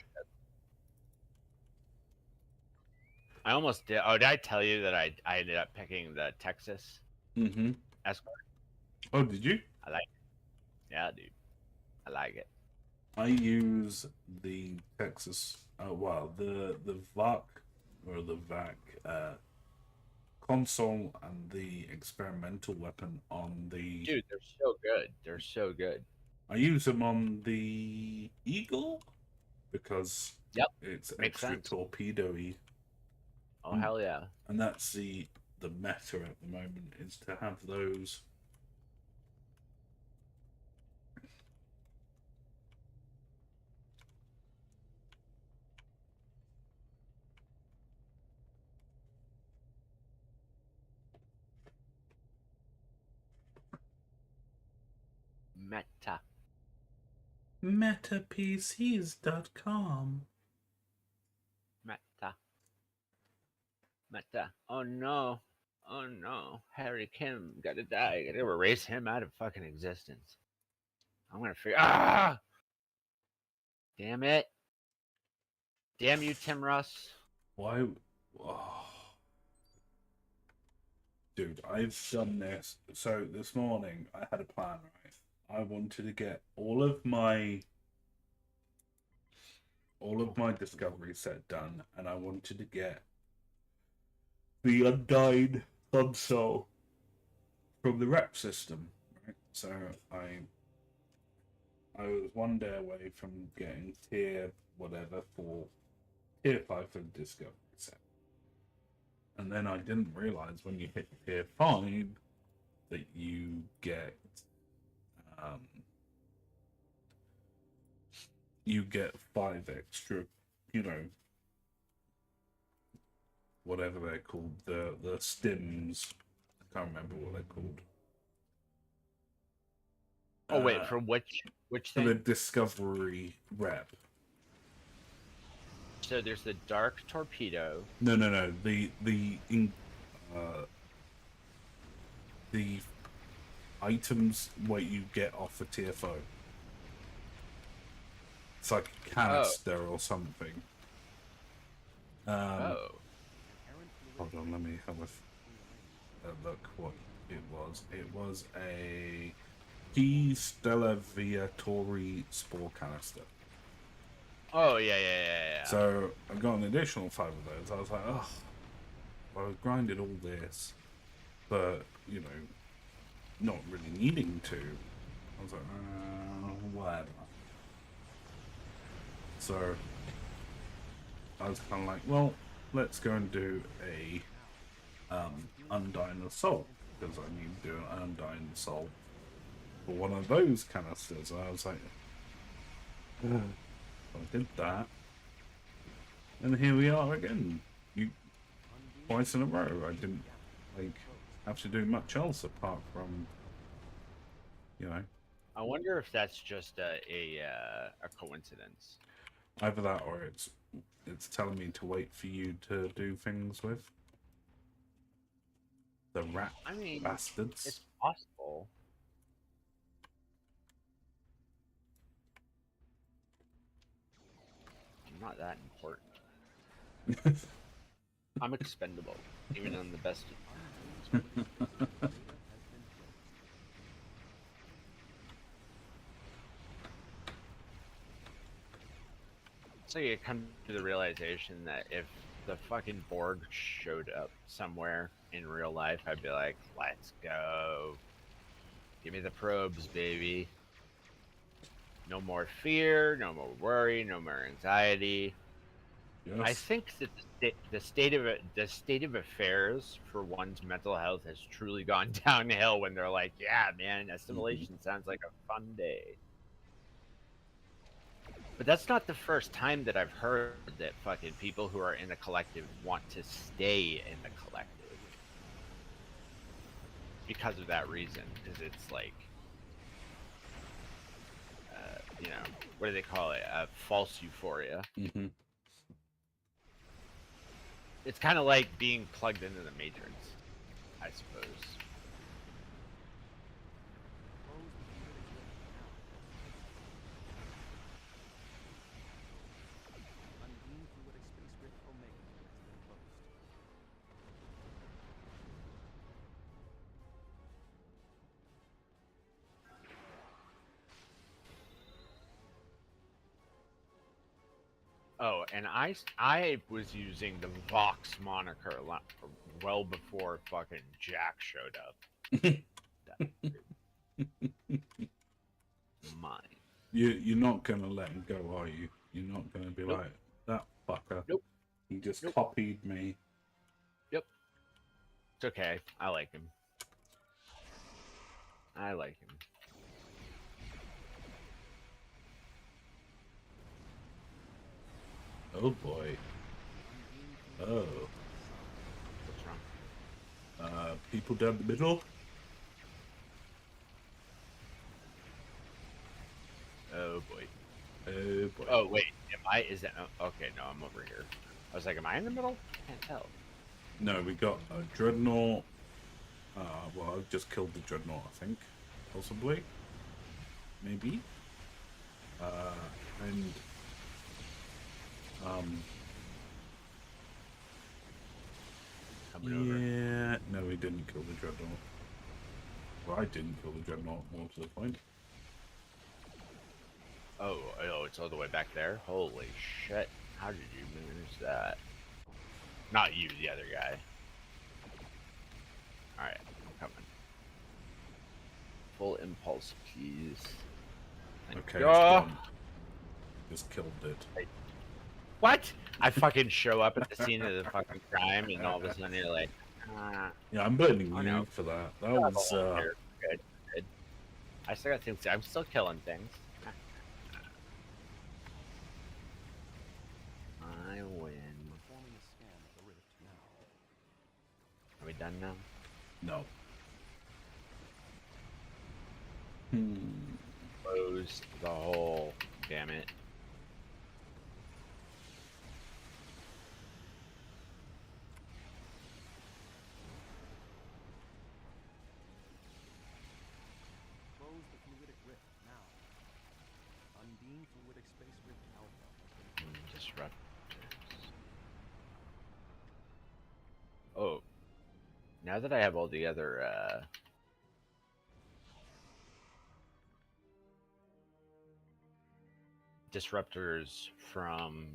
I almost did. Oh, did I tell you that I ended up picking the Texas
Mm-hmm.
Escort?
Oh, did you?
I like it. Yeah, dude. I like it.
I use the Texas, the VAC or the VAC console and the experimental weapon on the.
Dude, they're so good. They're so good.
I use them on the Eagle because it's
Makes
extra
sense.
torpedo-y.
Oh hell yeah!
And that's the meta at the moment is to have those.
Meta.
MetaPCs.com.
Meta. Meta. Oh no. Oh no. Harry Kim gotta die. Gotta erase him out of fucking existence. I'm gonna figure. Ah! Damn it. Damn you, Tim Russ.
Why? Oh. Dude, I've done this. So this morning, I had a plan, right? I wanted to get all of my discovery set done, and I wanted to get the Undying console from the rep system, right? So I was one day away from getting tier whatever for tier 5 for the discovery set. And then I didn't realize when you hit tier 5 that you get you get 5 extra, you know, whatever they're called, the stims. I can't remember what they're called.
Oh wait, for which
For the
thing?
discovery rep.
So there's the dark torpedo.
No. The items what you get off a TFO. It's like a canister or something.
Oh.
Hold on, let me have a look what it was. It was a P Stella Viatori spore canister.
Oh yeah.
So I got an additional 5 of those. I was like, oh, I was grinding all this, but you know, not really needing to. I was like, whatever. So I was kind of like, well, let's go and do a Undying Assault, because I need to do an Undying Assault for one of those canisters. And I was like, I did that, and here we are again. Twice in a row. I didn't have to do much else apart from, you know.
I wonder if that's just a coincidence.
Either that or it's telling me to wait for you to do things with the rat bastards.
It's possible. I'm not that important. I'm expendable, even on the best. So you come to the realization that if the fucking Borg showed up somewhere in real life, I'd be like, let's go. Give me the probes, baby. No more fear, no more worry, no more anxiety.
Yes.
I think that the state of affairs for one's mental health has truly gone downhill when they're like, yeah, man, assimilation sounds like a fun day. But that's not the first time that I've heard that fucking people who are in the collective want to stay in the collective because of that reason. Because it's like, you know, what do they call it? False euphoria.
Mm-hmm.
It's kind of like being plugged into the Matrix, I suppose. Oh, and I was using the Vox moniker well before fucking Jack showed up. Mine.
You're not gonna let him go, are you? You're not gonna be like that fucker.
Nope.
He just copied me.
Yep. It's okay. I like him. I like him.
Oh boy. Oh.
What's wrong?
People down the middle.
boy.
Oh boy.
Oh wait, am I? Is that? Okay, no, I'm over here. I was like, am I in the middle? Can't tell.
No, we got a dreadnought. Well, I've just killed the dreadnought, I think. Possibly. Maybe. And
Coming over.
yeah, no, we didn't kill the dreadnought. Well, I didn't kill the dreadnought. More to the point.
Oh, it's all the way back there. Holy shit! How did you manage that? Not you, the other guy. All right, I'm coming. Full impulse, please. Thank
Okay,
you.
it's gone. Just killed it.
What? I fucking show up at the scene of the fucking crime, and all of a sudden you're like,
Yeah, I'm blaming
oh,
you
no.
for that. That was
Good, good. I still got things. I'm still killing things. I win. Are we done now?
no. Hmm.
Close the hole. Damn it.
Close the fluidic rift now. Unbeam fluidic space rift alpha.
Disrupt. Oh. Now that I have all the other, disruptors from...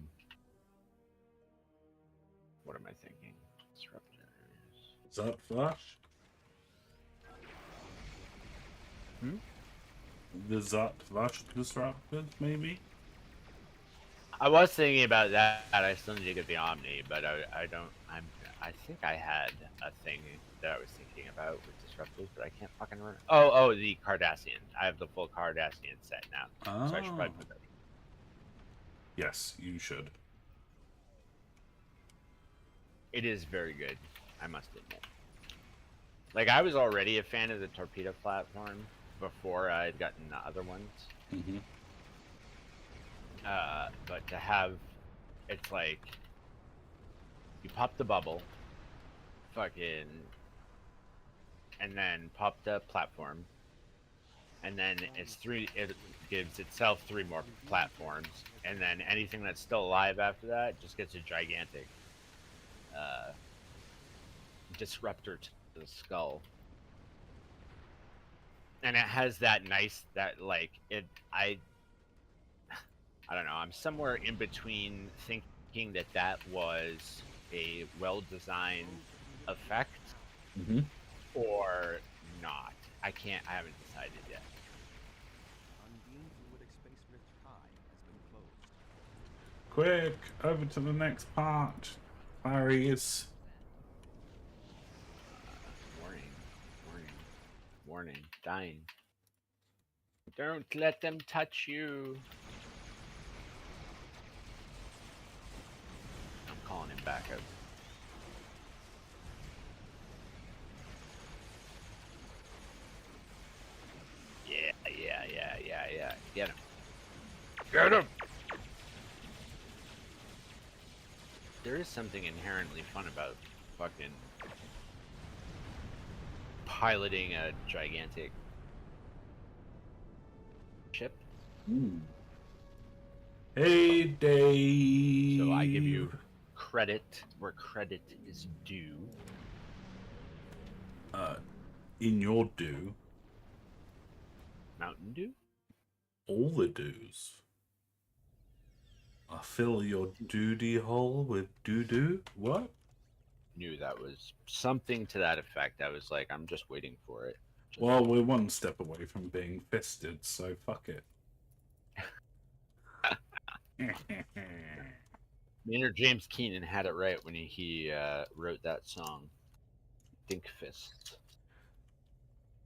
What am I thinking? Disruptors.
Is that Flash?
Hmm?
The Zat Flash disrupted, maybe?
I was thinking about that. I still need to get the Omni, but I don't. I think I had a thing that I was thinking about with disruptors, but I can't fucking remember. Oh, the Cardassian. I have the full Cardassian set now, so I should probably put that.
Yes, you should.
It is very good, I must admit. Like, I was already a fan of the torpedo platform before I had gotten the other ones.
Mm-hmm.
But to have, it's like, you pop the bubble, fucking, and then pop the platform, and then it gives itself 3 more platforms, and then anything that's still alive after that just gets a gigantic disruptor to the skull. And it has that nice, that like, I don't know, I'm somewhere in between thinking that that was a well-designed effect
Mm-hmm.
or not. I haven't decided yet.
Unbeam fluidic space rift high has been closed.
Quick, over to the next part. Clarice.
Warning, warning, warning, dying. Don't let them touch you. I'm calling him back up. Yeah. Get him. Get him! There is something inherently fun about fucking piloting a gigantic ship.
Mm. Hey, Dave.
So I give you credit where credit is due.
In your due,
Mountain Dew?
all the dues. I fill your duty hole with doo-doo. What?
Knew that was something to that effect. I was like, I'm just waiting for it.
Well, we're one step away from being fisted, so fuck it.
Maynard James Keenan had it right when he wrote that song, Think Fist.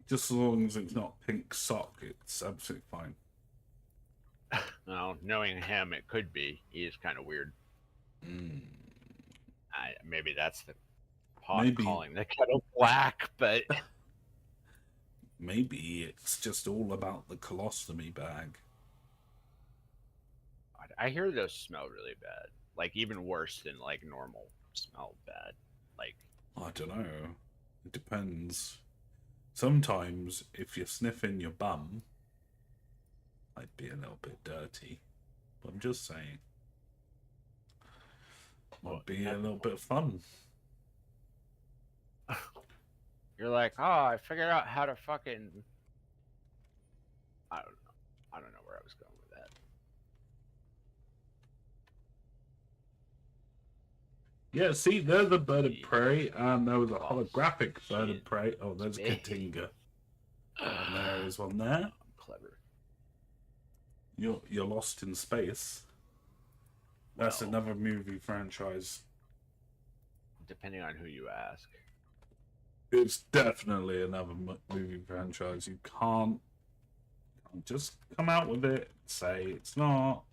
Just as long as it's not pink sock, it's absolutely fine.
Well, knowing him, it could be. He is kind of weird. Maybe that's the pot
Maybe.
calling the kettle black, but
Maybe it's just all about the colostomy bag.
I hear those smell really bad. Like even worse than like normal smell bad. Like
I don't know. It depends. Sometimes, if you're sniffing your bum, might be a little bit dirty. But I'm just saying. Might be a little bit of fun.
you're like, oh, I figured out how to fucking. I don't know. I don't know where I was going with that.
Yeah, see, there's a bird of prey, and there was a
False.
holographic bird
Shit.
of prey. Oh, there's a Katinga. And there is one there.
I'm clever.
You're lost in space. That's
Well,
another movie franchise.
depending on who you ask.
It's definitely another movie franchise. You can't just come out with it and say it's not.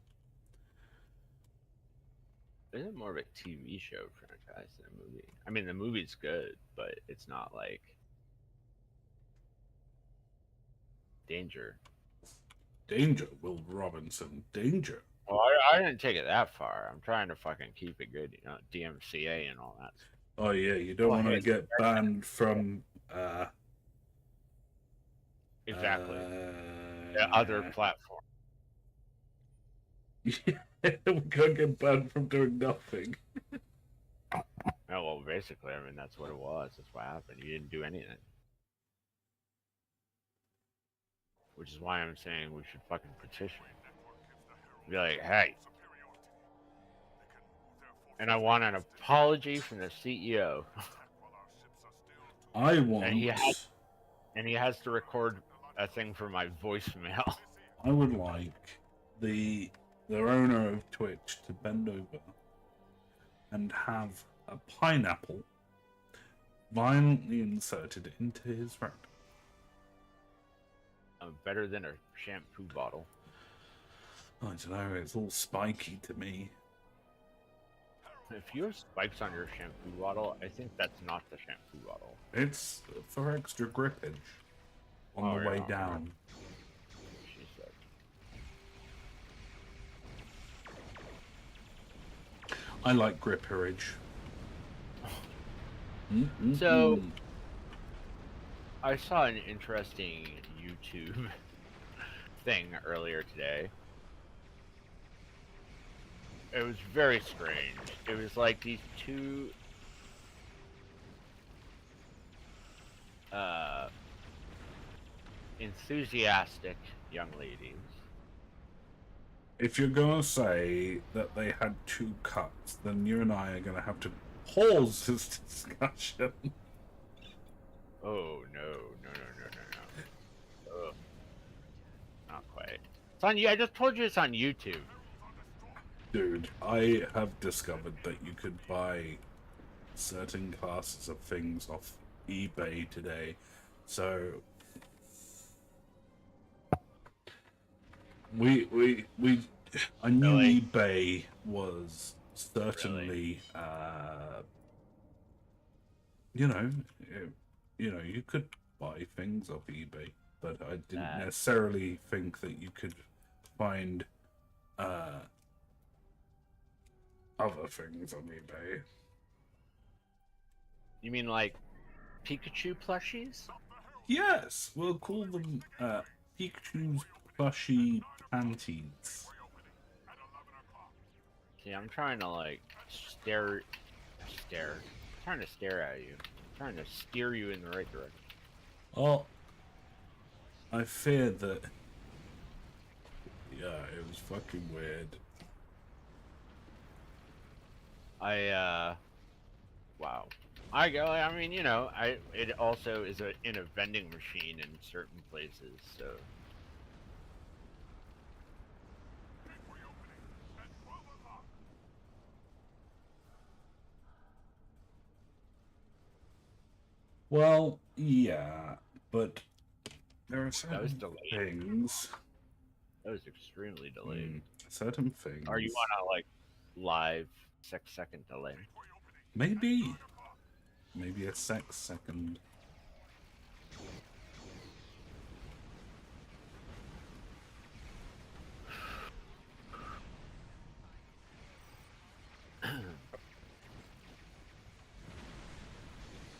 Isn't more of a TV show franchise than a movie? I mean, the movie's good, but it's not like Danger.
Danger, Will Robinson. Danger.
Well, I didn't take it that far. I'm trying to fucking keep it good, you know, DMCA and all that.
Oh yeah, you don't want to get banned from
Exactly. The other platform.
Yeah, we can't get banned from doing nothing.
Oh, well, basically, I mean, that's what it was. That's what happened. You didn't do anything. Which is why I'm saying we should fucking petition. Be like, hey. And I want an apology from the CEO.
I want.
And he has to record a thing for my voicemail.
I would like the owner of Twitch to bend over and have a pineapple violently inserted into his throat.
Better than a shampoo bottle.
I don't know, it's all spiky to me.
If you have spikes on your shampoo bottle, I think that's not the shampoo bottle.
It's for extra grippage on the way down.
She said.
I like gripperage.
So, I saw an interesting YouTube thing earlier today. It was very strange. It was like these two enthusiastic young ladies.
If you're gonna say that they had two cuts, then you and I are gonna have to pause this discussion.
Oh no. Ugh. Not quite. It's on you. I just told you it's on YouTube.
Dude, I have discovered that you could buy certain classes of things off eBay today. So I knew
Really?
eBay was certainly you could buy things off eBay, but I didn't necessarily think that you could find other things on eBay.
You mean like Pikachu plushies?
Yes, we'll call them Pikachu's plushy panties.
See, I'm trying to like stare. I'm trying to stare at you. I'm trying to steer you in the right direction.
Oh, I fear that. Yeah, it was fucking weird.
Wow. I mean, you know, it also is in a vending machine in certain places, so.
Well, yeah, but there are certain
delayed.
things.
That was extremely delayed.
Certain things.
Are you on a like live 6-second delay?
Maybe a second.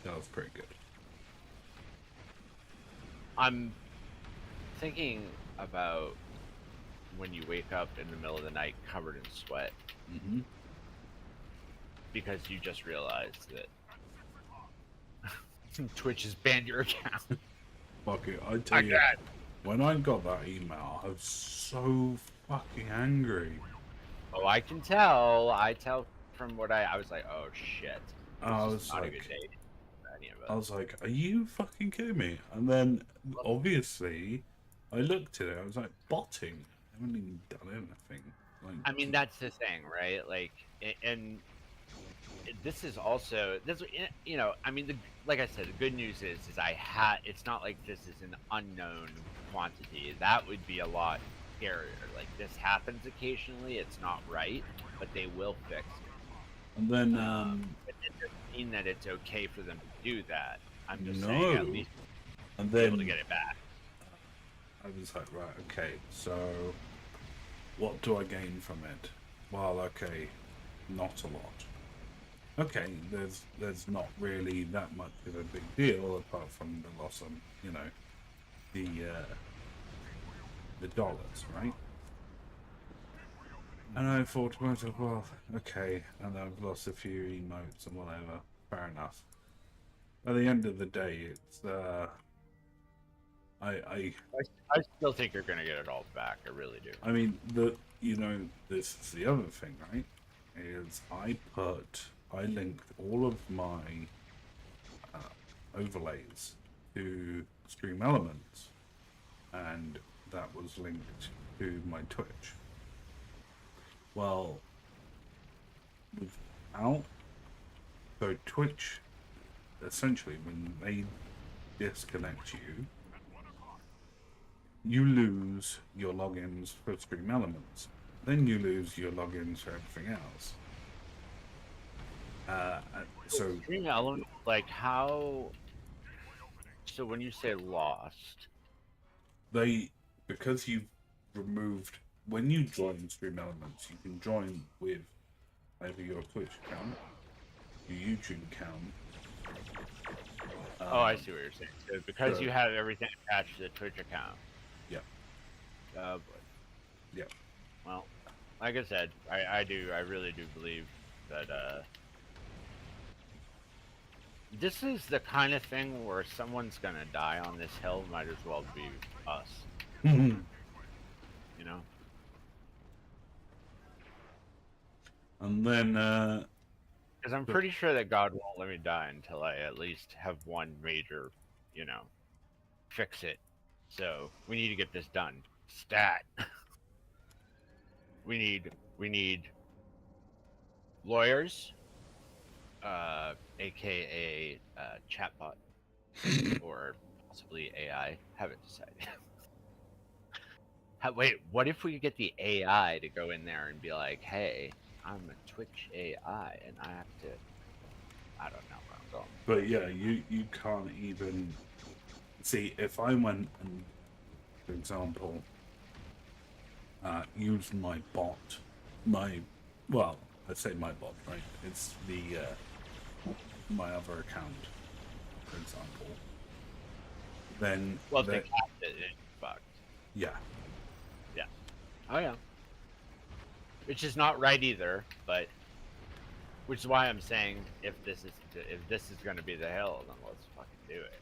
That was pretty good.
I'm thinking about when you wake up in the middle of the night covered in sweat
Mm-hmm.
because you just realized that Twitch has banned your account.
Fuck it, I tell you, when I got that email, I was so fucking angry.
Oh, I can tell. I tell from what I was like, oh shit.
I
This
was
is not a
like,
good day for any of us.
I was like, are you fucking kidding me? And then, obviously, I looked at it, I was like, botting. I haven't even done anything. Like,
I mean, that's the thing, right? Like, and this is also this. You know, I mean, like I said, the good news is I had. It's not like this is an unknown quantity. That would be a lot scarier. Like this happens occasionally. It's not right, but they will fix it.
and then,
But it doesn't mean that it's okay for them to do that. I'm just
no.
saying at least
And
be
then,
able to get it back.
I was like, right, okay, so what do I gain from it? Well, okay, not a lot. Okay, there's not really that much of a big deal apart from the loss of, you know, the dollars, right? And I thought to myself, well, okay, and I've lost a few emotes and whatever, fair enough. At the end of the day, it's I
still think you're gonna get it all back. I really do.
I mean, this is the other thing, right? Is I linked all of my overlays to Stream Elements, and that was linked to my Twitch. Well, without so Twitch, essentially, when they disconnect you, you lose your logins for Stream Elements. Then you lose your logins for everything else. So
Stream element, like how? So when you say lost,
because you've removed, when you join Stream Elements, you can join with either your Twitch account, your YouTube account.
oh, I see what you're saying. So because
so-
you have everything attached to the Twitch account.
Yeah.
Oh boy.
Yeah.
Well, like I said, I really do believe that this is the kind of thing where someone's gonna die on this hill. Might as well be us.
Mhm.
You know.
And then
Because I'm pretty sure that God won't let me die until I at least have one major, you know, fix it. So we need to get this done. Stat. we need lawyers, aka chatbot, or possibly AI. Haven't decided. Wait, what if we get the AI to go in there and be like, "Hey, I'm a Twitch AI, and I have to." I don't know where I'm going.
but yeah, you can't even see if I went and, for example, used my bot, I say my bot, right? It's the my other account, for example. Then
Well, if they capped it, it's fucked.
yeah,
Yeah. Oh yeah. Which is not right either, but which is why I'm saying if this is going to be the hill, then let's fucking do it.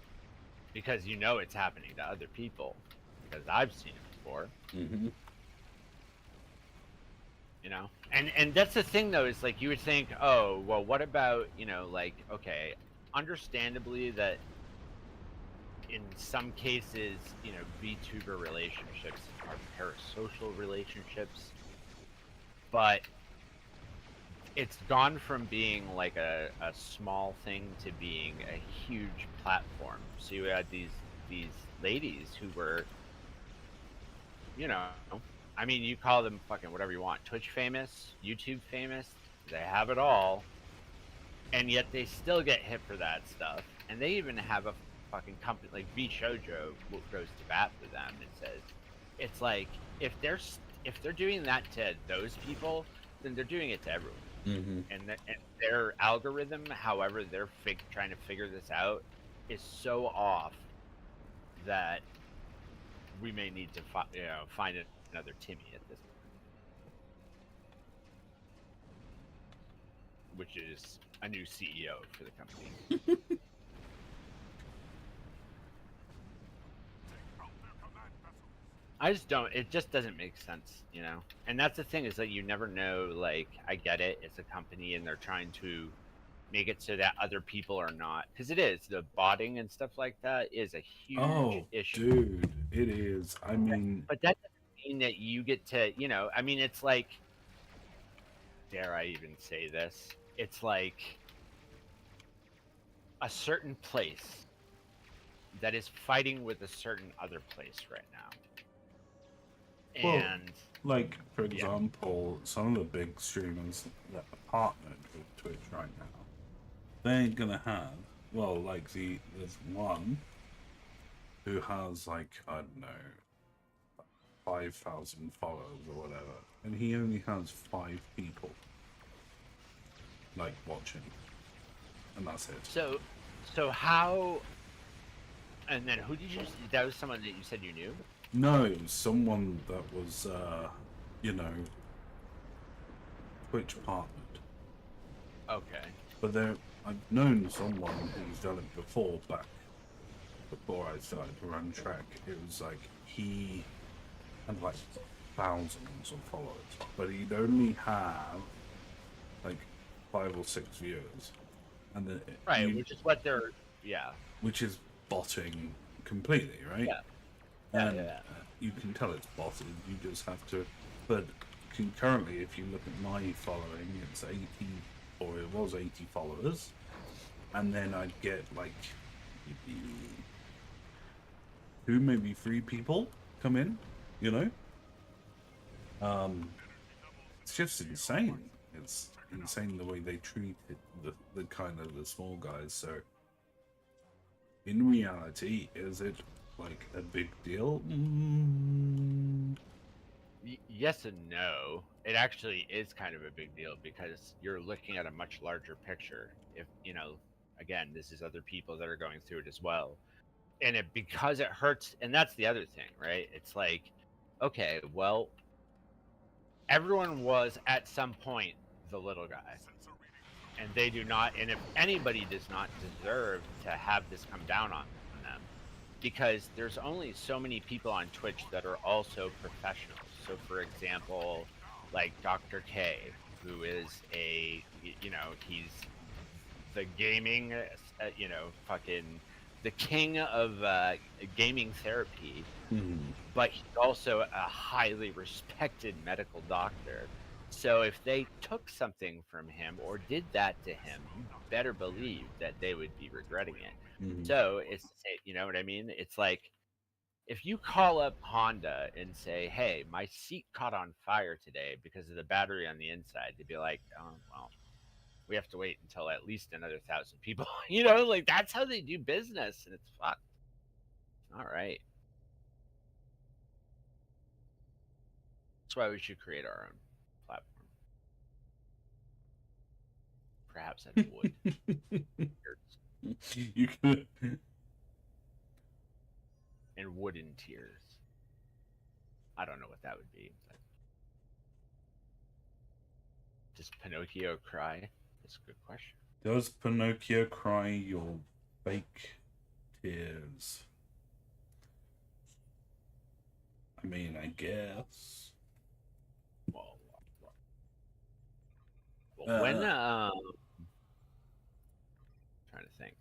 Because you know it's happening to other people. Because I've seen it before.
mm-hmm.
You know, and that's the thing though, is like you would think, oh well, what about, you know, like, okay, understandably that in some cases, you know, VTuber relationships are parasocial relationships, but it's gone from being like a small thing to being a huge platform. So you had these ladies who were, you know, I mean, you call them fucking whatever you want, Twitch famous, YouTube famous, they have it all, and yet they still get hit for that stuff. And they even have a fucking company like V Shoujo goes to bat for them and says, it's like if they're doing that to those people, then they're doing it to everyone.
Mm-hmm.
and their algorithm, however they're trying to figure this out, is so off that we may need to find another Timmy at this point, which is a new CEO for the company. I just don't. It just doesn't make sense, you know. And that's the thing, is that you never know. Like, I get it. It's a company, and they're trying to make it so that other people are not, because it is the botting and stuff like that is a huge
Oh,
issue.
dude, it is. I mean,
But that doesn't mean that you get to, I mean, it's like, dare I even say this? It's like a certain place that is fighting with a certain other place right now.
well,
And
like, for
yeah.
example, some of the big streamers that are partnered with Twitch right now, they ain't gonna have, well, like, there's one who has, like, I don't know, 5,000 followers or whatever, and he only has 5 people, like, watching, and that's it.
So how, and then who did you, that was someone that you said you knew?
No, it was someone that was, you know, Twitch partnered.
Okay.
But I've known someone who's done it before, back before I started to run track. It was like he had like thousands of followers, but he'd only have like 5 or 6 viewers, and then
Right, which is what they're, yeah.
which is botting completely, right?
Yeah.
And
Yeah.
you can tell it's botted. You just have to. But concurrently, if you look at my following, it's 80, or it was 80 followers, and then I'd get like 2, maybe 3 people come in. You know, it's just insane. It's insane the way they treat the kind of the small guys. So, in reality, is it like a big deal?
Yes and no. It actually is kind of a big deal because you're looking at a much larger picture. If, again, this is other people that are going through it as well. And because it hurts, and that's the other thing, right? It's like, okay, well, everyone was at some point the little guy. And they do not, and if anybody does not deserve to have this come down on them, because there's only so many people on Twitch that are also professionals. So, for example, like Dr. K, who is he's the gaming, fucking the king of gaming therapy, but he's also a highly respected medical doctor. So if they took something from him or did that to him, you better believe that they would be regretting it. So it's, you know what I mean? It's like, if you call up Honda and say, "Hey, my seat caught on fire today because of the battery on the inside," they'd be like, "Oh, well, we have to wait until at least another 1,000 people." Like, that's how they do business, and it's fucked. All right. That's why we should create our own platform. Perhaps out of wood.
You could.
And wooden tears. I don't know what that would be. But does Pinocchio cry? That's a good question.
Does Pinocchio cry your fake tears? I mean, I guess.
Well, when trying to think,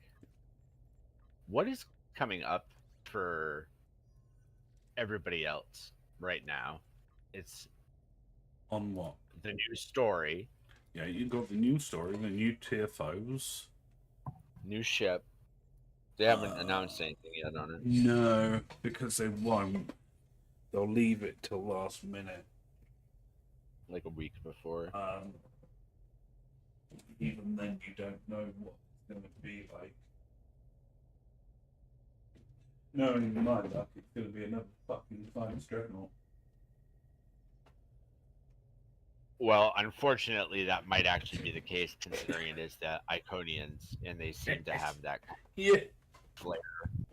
what is coming up for everybody else right now? It's
on what?
the new story.
Yeah, you got the new story, the new TFOs.
New ship. They haven't announced anything yet on it.
No, because they won't. They'll leave it till last minute.
Like a week before.
Even then, you don't know what it's going to be like. No, in my luck, it's going to be another fucking Science Dreadnought.
Well, unfortunately, that might actually be the case, considering it is the Iconians, and they seem to have that kind
Yeah.
of flair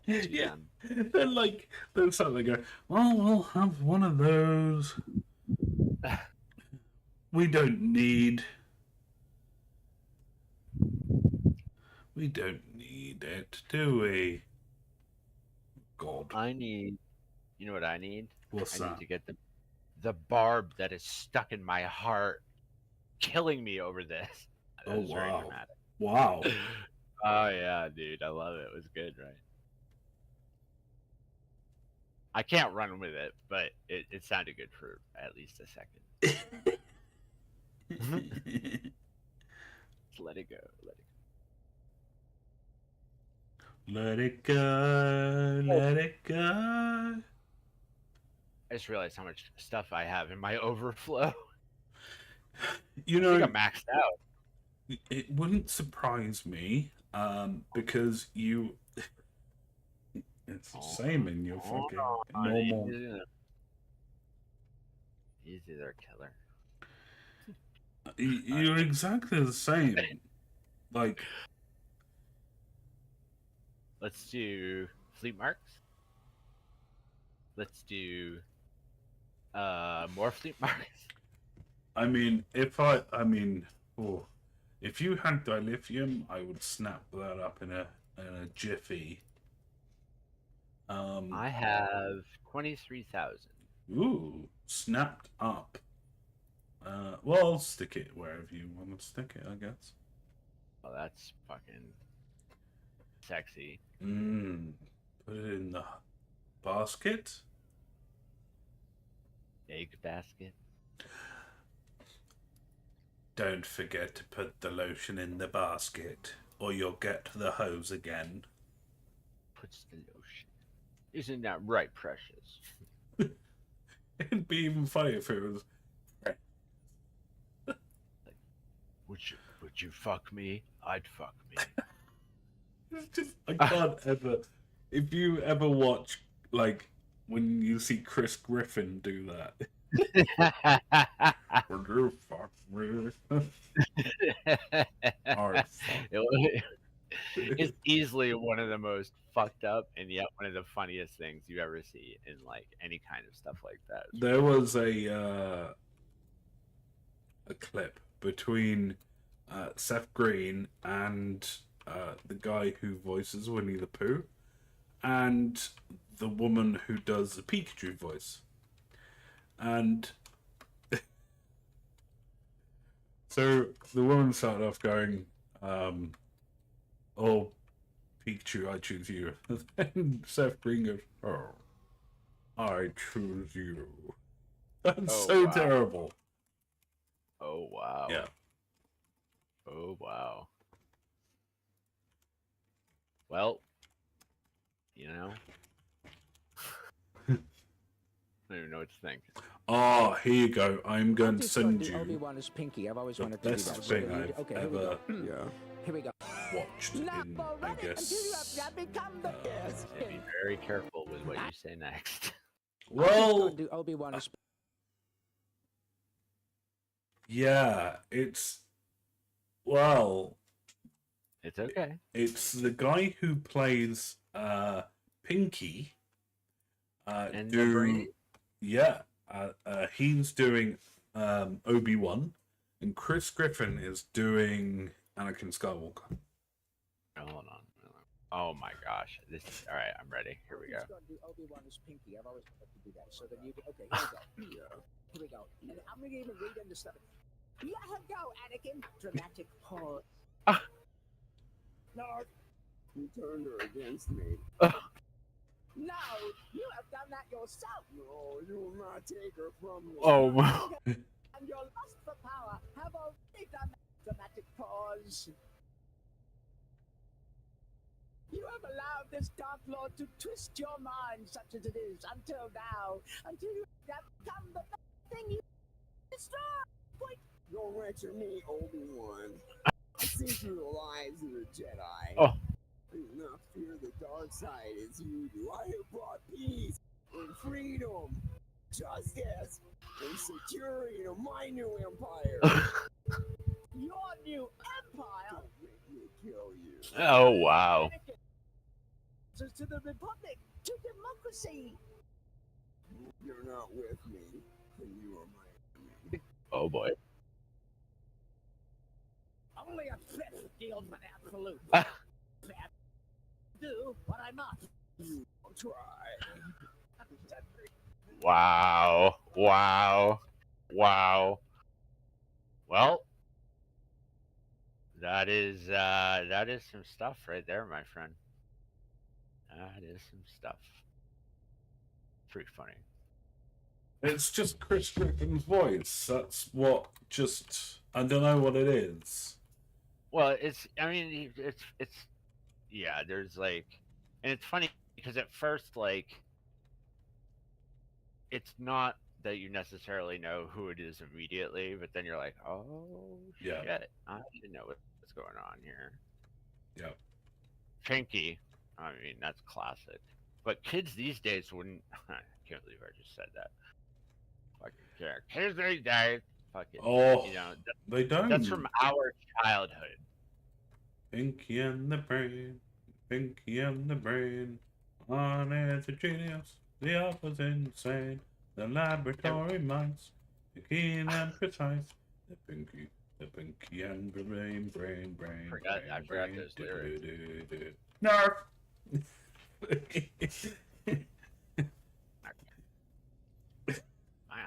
to
Yeah.
them.
They're like, they're suddenly go, well, we'll have one of those. We don't need. We don't need it, do we? God.
You know what I need?
What's
I need
that?
to get the barb that is stuck in my heart, killing me over this. That
Oh,
was very
wow.
dramatic.
Wow.
Oh yeah, dude, I love it. It was good, right? I can't run with it, but it sounded good for at least a second. Just let it go. Let it go.
Let it go.
I just realized how much stuff I have in my overflow.
You
I
know,
think I'm maxed out.
it wouldn't surprise me, because you. It's the same in your fucking normal.
Easy there, killer.
You're exactly the same. Like,
Let's do fleet marks. Let's do more fleet marks.
I mean, oh, if you had dilithium, I would snap that up in a jiffy.
I have 23,000.
Ooh, snapped up. Well, I'll stick it wherever you want to stick it, I guess.
Oh, that's fucking sexy.
Put it in the basket.
Egg basket.
Don't forget to put the lotion in the basket, or you'll get the hose again.
Puts the lotion. Isn't that right, precious?
It'd be even funny if it was.
Would you fuck me? I'd fuck me.
It's just, I can't ever. If you ever watch, like, when you see Chris Griffin do that. Would you fuck me? Alright, fuck.
It's easily one of the most fucked up and yet one of the funniest things you ever see in like any kind of stuff like that.
There was a clip between Seth Green and the guy who voices Winnie the Pooh and the woman who does the Pikachu voice. And so the woman started off going, oh, Pikachu, I choose you. And Seth Green goes, oh, I choose you. That's so terrible.
Oh, wow.
Yeah.
Oh, wow. Well, you know, I don't even know what to think.
Oh, here you go. I'm going to
Just
send
thought the
you
Obi-Wan is Pinky. I've always
the
wanted to do
best
that.
thing
So
I've
okay, here we
ever
go. Yeah. Here we go.
watched in, I guess.
Be very careful with what you say next.
Well,
Do Obi-Wan is
yeah, it's well,
It's okay.
it's the guy who plays Pinky.
And the brain.
Yeah, he's doing Obi-Wan, and Chris Griffin is doing Anakin Skywalker.
Hold on. Oh my gosh. This is all right. I'm ready. Here we go.
Do Obi-Wan is Pinky. I've always wanted to do that. So then you okay? Here we go. Here we go. And I'm gonna even read into stuff. Let her go, Anakin. Dramatic pause. No,
You turned her against me.
no, you have done that yourself.
No, you will not take her from me.
Oh wow.
And your lust for power have already done that. Dramatic pause. You have allowed this Dark Lord to twist your mind, such as it is, until now, until you have become the thing you destroy. Point.
Don't lecture me, Obi-Wan. I see through the lies of the Jedi.
Oh.
I do not fear the dark side as you do. I have brought peace and freedom, justice, and securing of my new empire.
Your new empire.
Don't make me kill you.
Oh wow.
To the Republic, to democracy.
You're not with me, and you are my enemy.
Oh boy.
Only a fifth deals with absolute.
Ah.
Do what I must.
You will try.
Wow. Wow. Wow. Well, that is some stuff right there, my friend. That is some stuff. Pretty funny.
It's just Chris Griffin's voice. That's what just... I don't know what it is.
Well, I mean, it's yeah, there's like, and it's funny because at first, like, it's not that you necessarily know who it is immediately, but then you're like, oh
Yeah.
shit, I didn't know what's going on here.
Yeah.
Pinky, I mean, that's classic. But kids these days wouldn't. I can't believe I just said that. Fucking care. Kids these days, fucking.
Oh,
You know,
they don't.
that's from our childhood.
Pinky and the Brain. Pinky and the Brain. One is a genius. The other's insane. The laboratory minds. The keen and precise. The Pinky and the Brain.
I forgot those lyrics.
Nerf!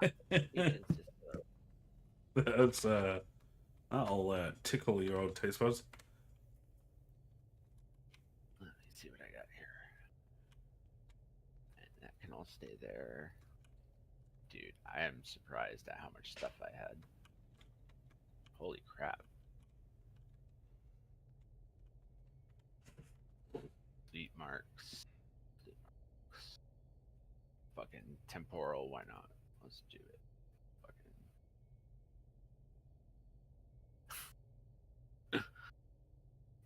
Wow.
That's that'll tickle your old taste buds.
Let me see what I got here. And that can all stay there. Dude, I am surprised at how much stuff I had. Holy crap. Fleet marks. Fucking temporal, why not? Let's do it. Fucking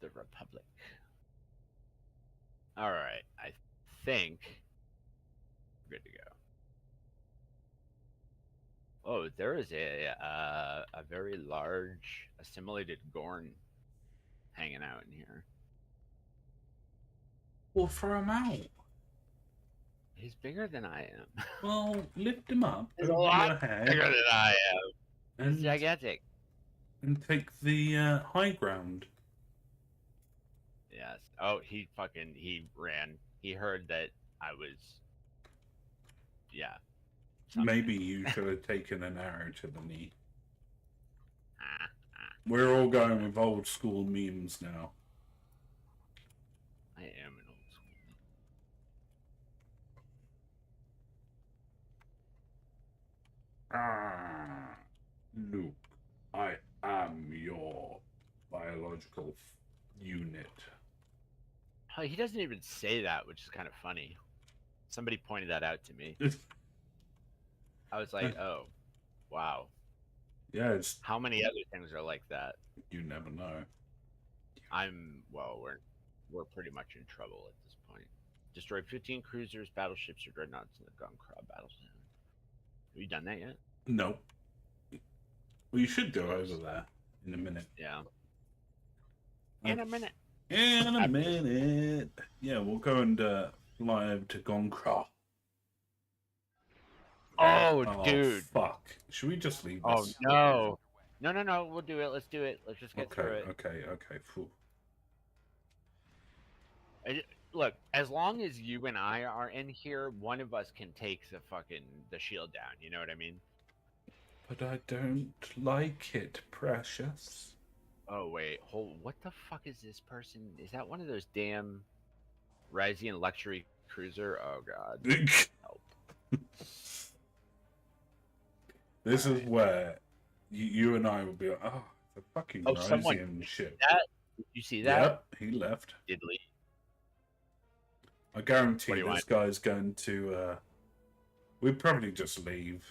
the Republic. Alright, I think we're good to go. Oh, there is a very large assimilated Gorn hanging out in here.
Well, throw him out.
He's bigger than I am.
Well, lift him up.
He's a
over
lot
your head
bigger than I am. He's
and,
gigantic.
and take the high ground.
Yes. Oh, he ran. He heard that I was. Yeah. something.
Maybe you should have taken an arrow to the knee.
Ah.
We're all going with old school memes now.
I am an old school.
Luke, I am your biological unit.
Oh, he doesn't even say that, which is kind of funny. Somebody pointed that out to me. I was like, oh, wow.
Yeah, it's,
How many other things are like that?
you never know.
We're pretty much in trouble at this point. Destroyed 15 cruisers, battleships, or dreadnoughts in the Gun-Craw battle zone. Have you done that yet?
No. Well, you should go over there in a minute.
Yeah. In a minute.
In a minute. Yeah, we'll go and fly over to Gon-Craw.
Oh, dude.
Fuck. Should we just leave
Oh,
this?
no. No. We'll do it. Let's do it. Let's just get through it.
Okay. Phew.
Look, as long as you and I are in here, one of us can take the shield down. You know what I mean?
But I don't like it, precious.
Oh, wait. What the fuck is this person? Is that one of those damn Ryzian luxury cruiser? Oh, God. Help.
This is where you and I will be like, oh, the fucking
someone
Ryzian ship.
Did you see that?
Yep, he left.
Diddly.
I guarantee
What do you
this guy's going to, we'd probably just leave.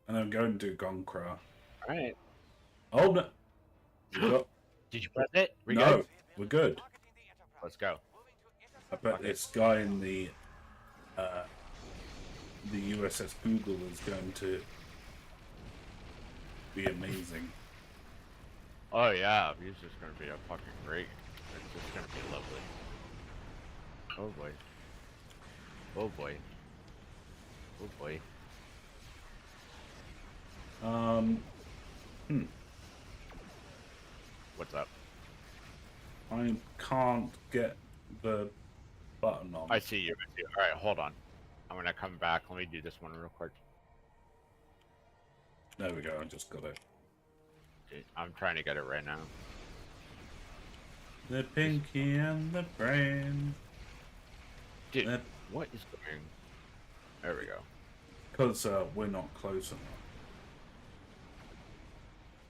And then go and do Gon-Craw.
Alright.
Oh, no. We got-
Did you press it? We
no,
good?
we're good.
Let's go.
I bet this guy in the USS Google is going to be amazing.
Oh yeah, he's just gonna be a fucking great. It's just gonna be lovely. Oh boy. Oh boy. Oh boy. What's up?
I can't get the button on.
I see you. I see you. All right, hold on. I'm gonna come back. Let me do this one real quick.
There we go. I just got it.
I'm trying to get it right now.
The pinky and the brain.
Dude, what is going? There we go.
Because we're not close enough.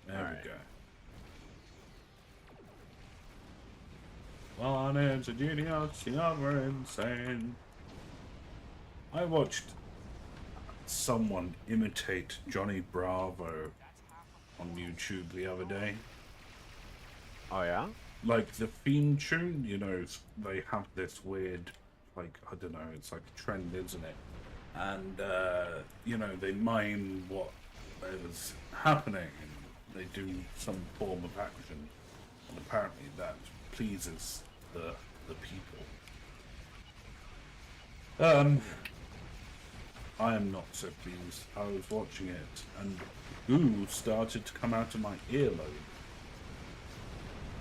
There
Alright.
we go. Planets are genius, the other insane. I watched someone imitate Johnny Bravo on YouTube the other day.
Oh yeah?
Like the theme tune, you know, they have this weird, like, I don't know, it's like a trend, isn't it? And, you know, they mime what is happening and they do some form of action. And apparently that pleases the people. I am not so pleased. I was watching it and goo started to come out of my earlobe.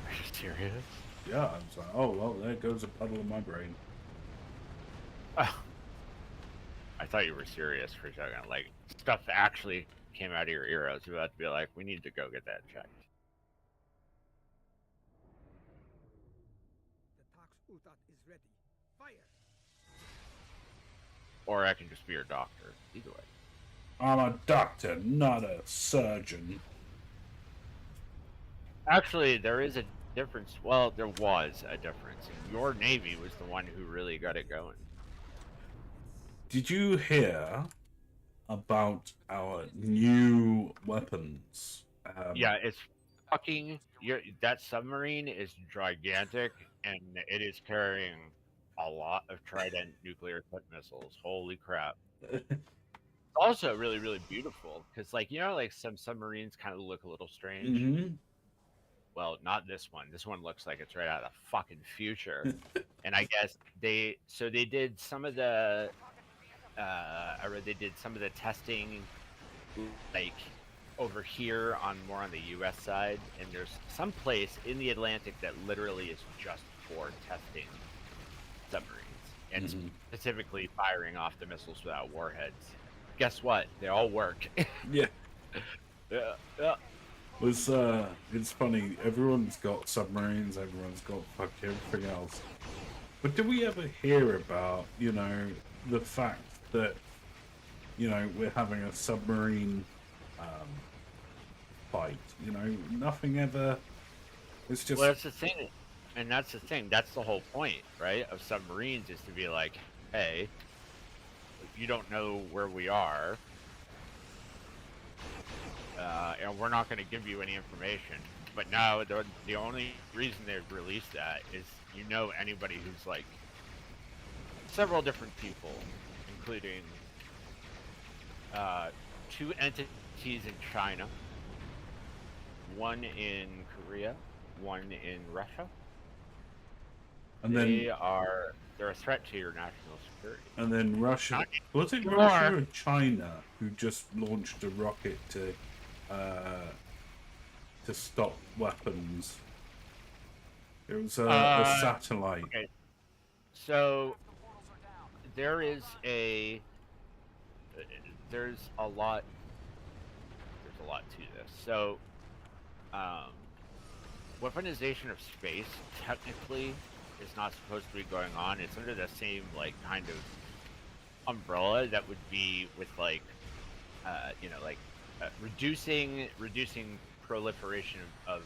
Are you serious?
Yeah, I was like, oh well, there goes a puddle in my brain.
Oh. I thought you were serious for a second. Like, stuff actually came out of your ear. I was about to be like, we need to go get that checked.
The Tax Utat is ready. Fire!
Or I can just be your doctor. Either way.
I'm a doctor, not a surgeon.
Actually, there is a difference. Well, there was a difference. Your Navy was the one who really got it going.
Did you hear about our new weapons?
Yeah, it's fucking. That submarine is gigantic, and it is carrying a lot of Trident nuclear missiles. Holy crap! Also, really, really beautiful because, like, you know, like some submarines kind of look a little strange.
Mm-hmm.
Well, not this one. This one looks like it's right out of fucking future. And I guess they did some of the I read they did some of the testing like over here on more on the US side, and there's some place in the Atlantic that literally is just for testing submarines and
Mhm.
specifically firing off the missiles without warheads. Guess what? They all work.
Yeah.
Yeah.
It's funny, everyone's got submarines, everyone's got fucking everything else. But do we ever hear about, you know, the fact that, you know, we're having a submarine fight? You know, nothing ever. It's just.
Well, that's the thing, and that's the thing. That's the whole point, right? Of submarines is to be like, hey, you don't know where we are, and we're not going to give you any information. But now the only reason they've released that is, you know, anybody who's like several different people, including 2 entities in China, 1 in Korea, 1 in Russia.
And then
They're a threat to your national security.
And then Russia. Was it
More.
Russia or China who just launched a rocket to stop weapons? It was a satellite.
Okay. So there's a lot to this. So weaponization of space technically is not supposed to be going on. It's under the same like kind of umbrella that would be with like reducing proliferation of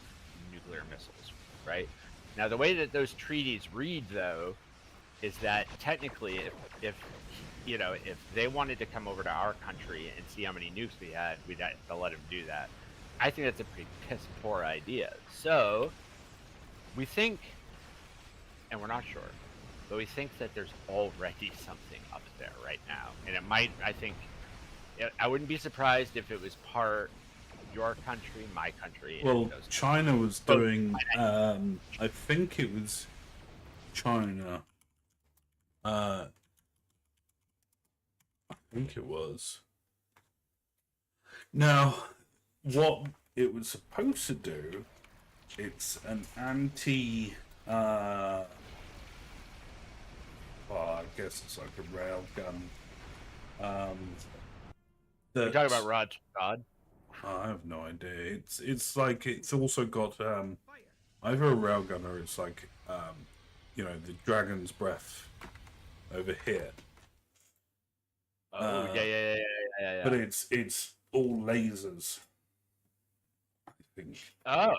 nuclear missiles, right? Now the way that those treaties read though is that technically if they wanted to come over to our country and see how many nukes we had, we'd have to let them do that. I think that's a pretty piss poor idea. So we think, and we're not sure, but we think that there's already something up there right now. And it might, I wouldn't be surprised if it was part your country, my country. And
Well,
those
China was
Both
doing. I think it was China. I think it was. Now, what it was supposed to do, it's an anti. Well, I guess it's like a rail gun.
We're talking about Rod God.
I have no idea. It's like it's also got
Fire.
either a railgun or it's like you know, the dragon's breath over here.
Oh yeah.
But it's all lasers, I think.
Oh,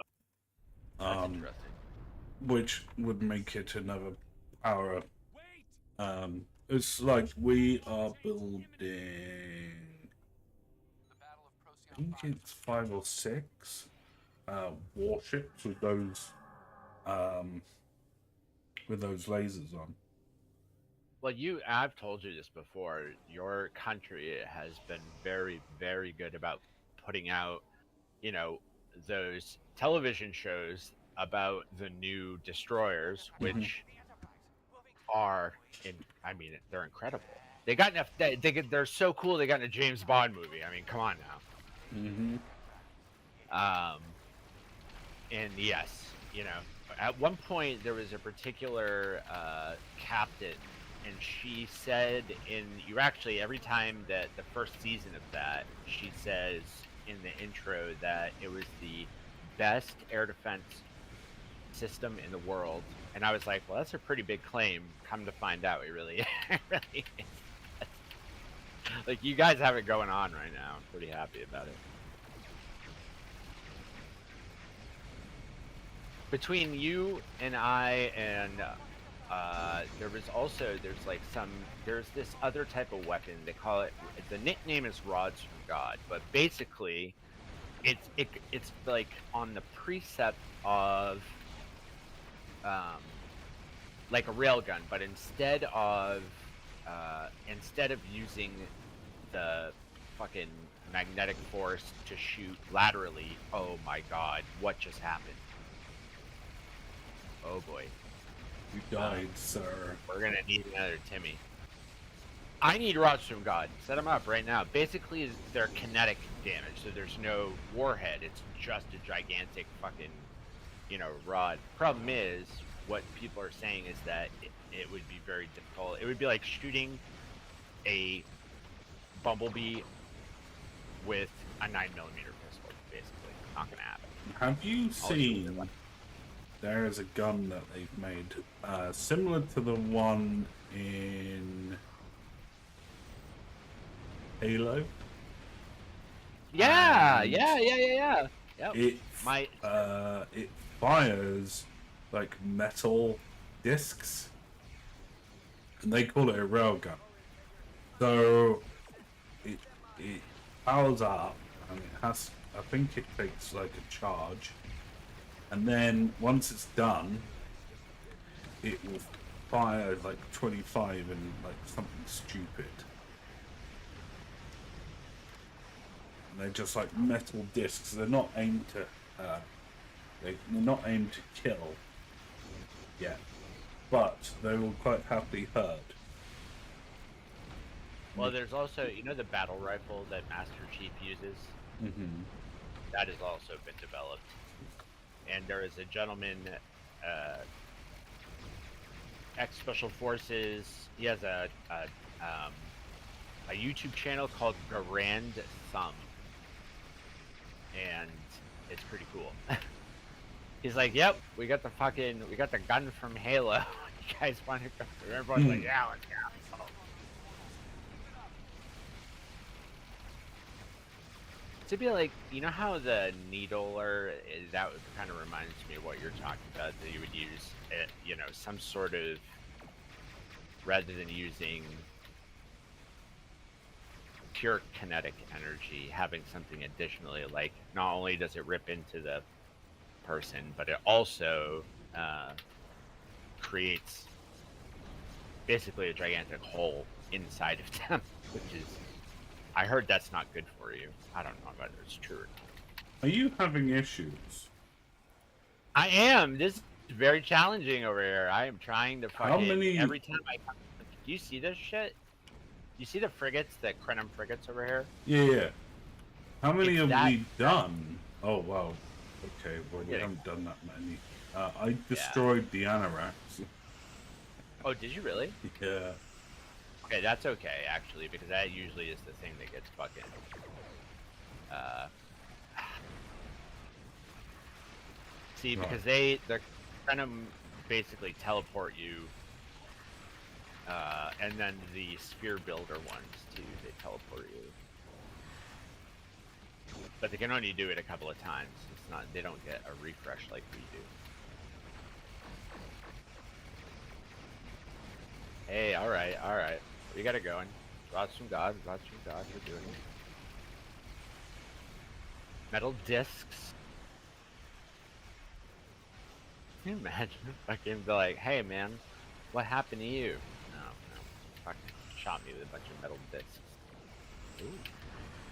that's
Um,
interesting.
which would make it another power. It's like we are building. I think it's 5 or 6 warships with those lasers on.
Well, I've told you this before. Your country has been very, very good about putting out, you know, those television shows about the new destroyers, which are I mean, they're incredible. They got enough. They're so cool. They got in a James Bond movie. I mean, come on now.
Mm-hmm.
And yes, you know, at one point there was a particular captain, and she said you actually every time that the first season of that, she says in the intro that it was the best air defense system in the world, and I was like, well, that's a pretty big claim. Come to find out, it really, really is. Like, you guys have it going on right now. I'm pretty happy about it. Between you and I and there's this other type of weapon. They call it, the nickname is rods from God, but basically it's like on the precept of like a railgun, but instead of using the fucking magnetic force to shoot laterally, oh my god, what just happened? Oh boy.
You died, sir.
We're gonna need another Timmy. I need rods from God. Set them up right now. Basically, they're kinetic damage, so there's no warhead. It's just a gigantic fucking, rod. Problem is, what people are saying is that it would be very difficult. It would be like shooting a bumblebee with a 9mm pistol, basically. Not gonna happen.
Have you seen? There is a gun that they've made similar to the one in Halo.
Yeah,
And
yeah. Yep.
It fires like metal discs, and they call it a railgun. So it powers up, and it has. I think it takes like a charge, and then once it's done, it will fire like 25 and like something stupid. And they're just like metal discs. They're not aimed to. They're not aimed to kill. Yet, but they will quite happily hurt.
Well, there's also, the battle rifle that Master Chief uses?
Mm-hmm.
That has also been developed. And there is a gentleman, ex-Special Forces, he has a YouTube channel called Grand Thumb. And it's pretty cool. He's like, yep, we got the gun from Halo. You guys want to go? Everyone's like, yeah, let's go. To be like, how the needler is, that kind of reminds me of what you're talking about, that you would use, some sort of, rather than using pure kinetic energy, having something additionally, like, not only does it rip into the person, but it also creates basically a gigantic hole inside of them, which is, I heard that's not good for you. I don't know whether it's true or not.
Are you having issues?
I am. This is very challenging over here. I am trying to
How
fucking
many-
every time I come. Do you see this shit? You see the frigates, the Krenim frigates over here?
Yeah. How many
It's
have
that-
we done? Oh, wow. Okay, well, we
Yeah.
haven't done that many. I destroyed the Anoraks.
Oh, did you really?
Yeah.
Okay, that's okay actually, because that usually is the thing that gets fucking. See,
Right.
because they're kind of basically teleport you, and then the sphere builder ones too. They teleport you, but they can only do it a couple of times. It's not. They don't get a refresh like we do. Hey, all right. We got it going. Rods from God. We're doing it. Metal discs. Can you imagine fucking be like, hey man, what happened to you? No, fucking shot me with a bunch of metal discs. Ooh,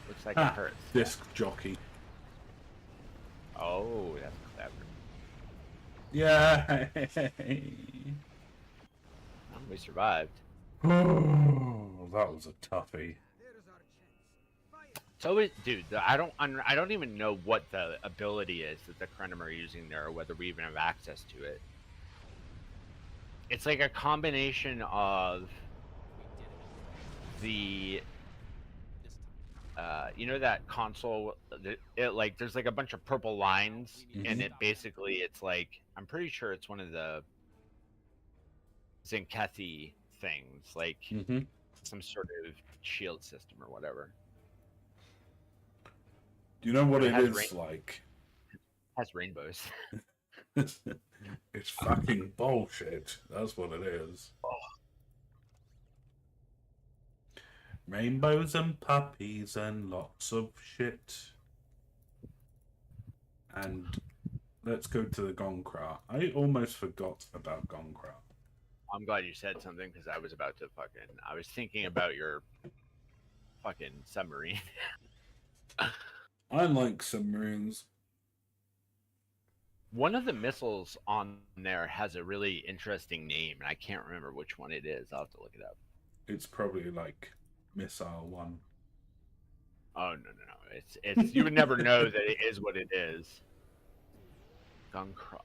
looks like it hurts.
Disc jockey.
Oh, that's clever.
Yeah.
Well, we survived.
That was a toughie.
There is our chance. Fire!
So, dude, I don't even know what the ability is that the Krenim are using there, or whether we even have access to it. It's like a combination of the, you know, that console. It like there's like a bunch of purple lines, and it basically it's like I'm pretty sure it's one of the Zenkethi things, like
Mm-hmm.
some sort of shield system or whatever.
Do you know what
It
it
has
is like?
It has rainbows.
It's fucking bullshit. That's what it is. Rainbows and puppies and lots of shit. And let's go to the Gonkra. I almost forgot about Gonkra.
I'm glad you said something because I was about to fucking. I was thinking about your fucking submarine.
I like submarines.
One of the missiles on there has a really interesting name, and I can't remember which one it is. I'll have to look it up.
It's probably like Missile 1.
Oh no. It's you would never know that it is what it is. Gunkra.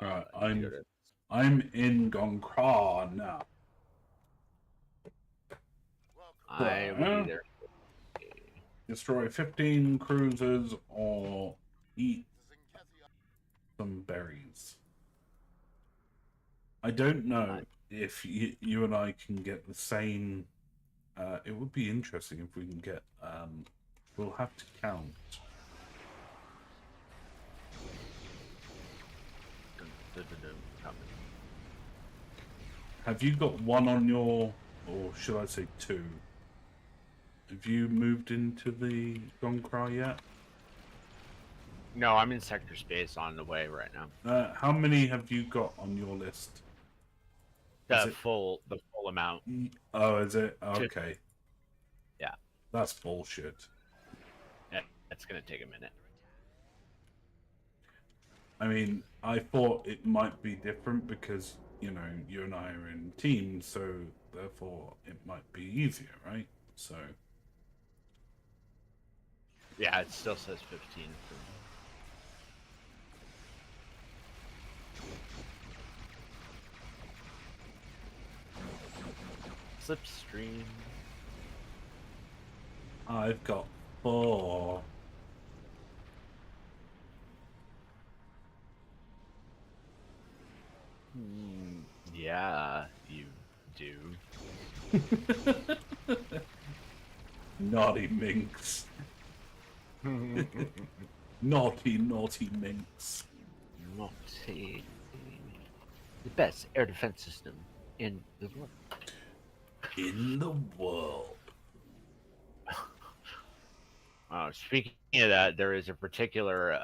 Right,
Let me go to-
I'm in Gonkra now.
I will be there.
Destroy 15 cruisers or eat some berries. I don't know if you and I can get the same. It would be interesting if we can get. We'll have to count. Have you got one on your, or should I say two? Have you moved into the Gonkra yet?
No, I'm in sector space on the way right now.
How many have you got on your list? Is
The
it-
full amount.
Oh, is it? Okay.
Yeah.
That's bullshit.
Yeah, that's gonna take a minute.
I mean, I thought it might be different because, you know, you and I are in teams, so therefore it might be easier, right? So,
Yeah, it still says 15. Slipstream.
I've got 4.
Yeah, you do.
Naughty minx. Naughty minx.
Not say the best air defense system in the world.
In the world.
Speaking of that, there is a particular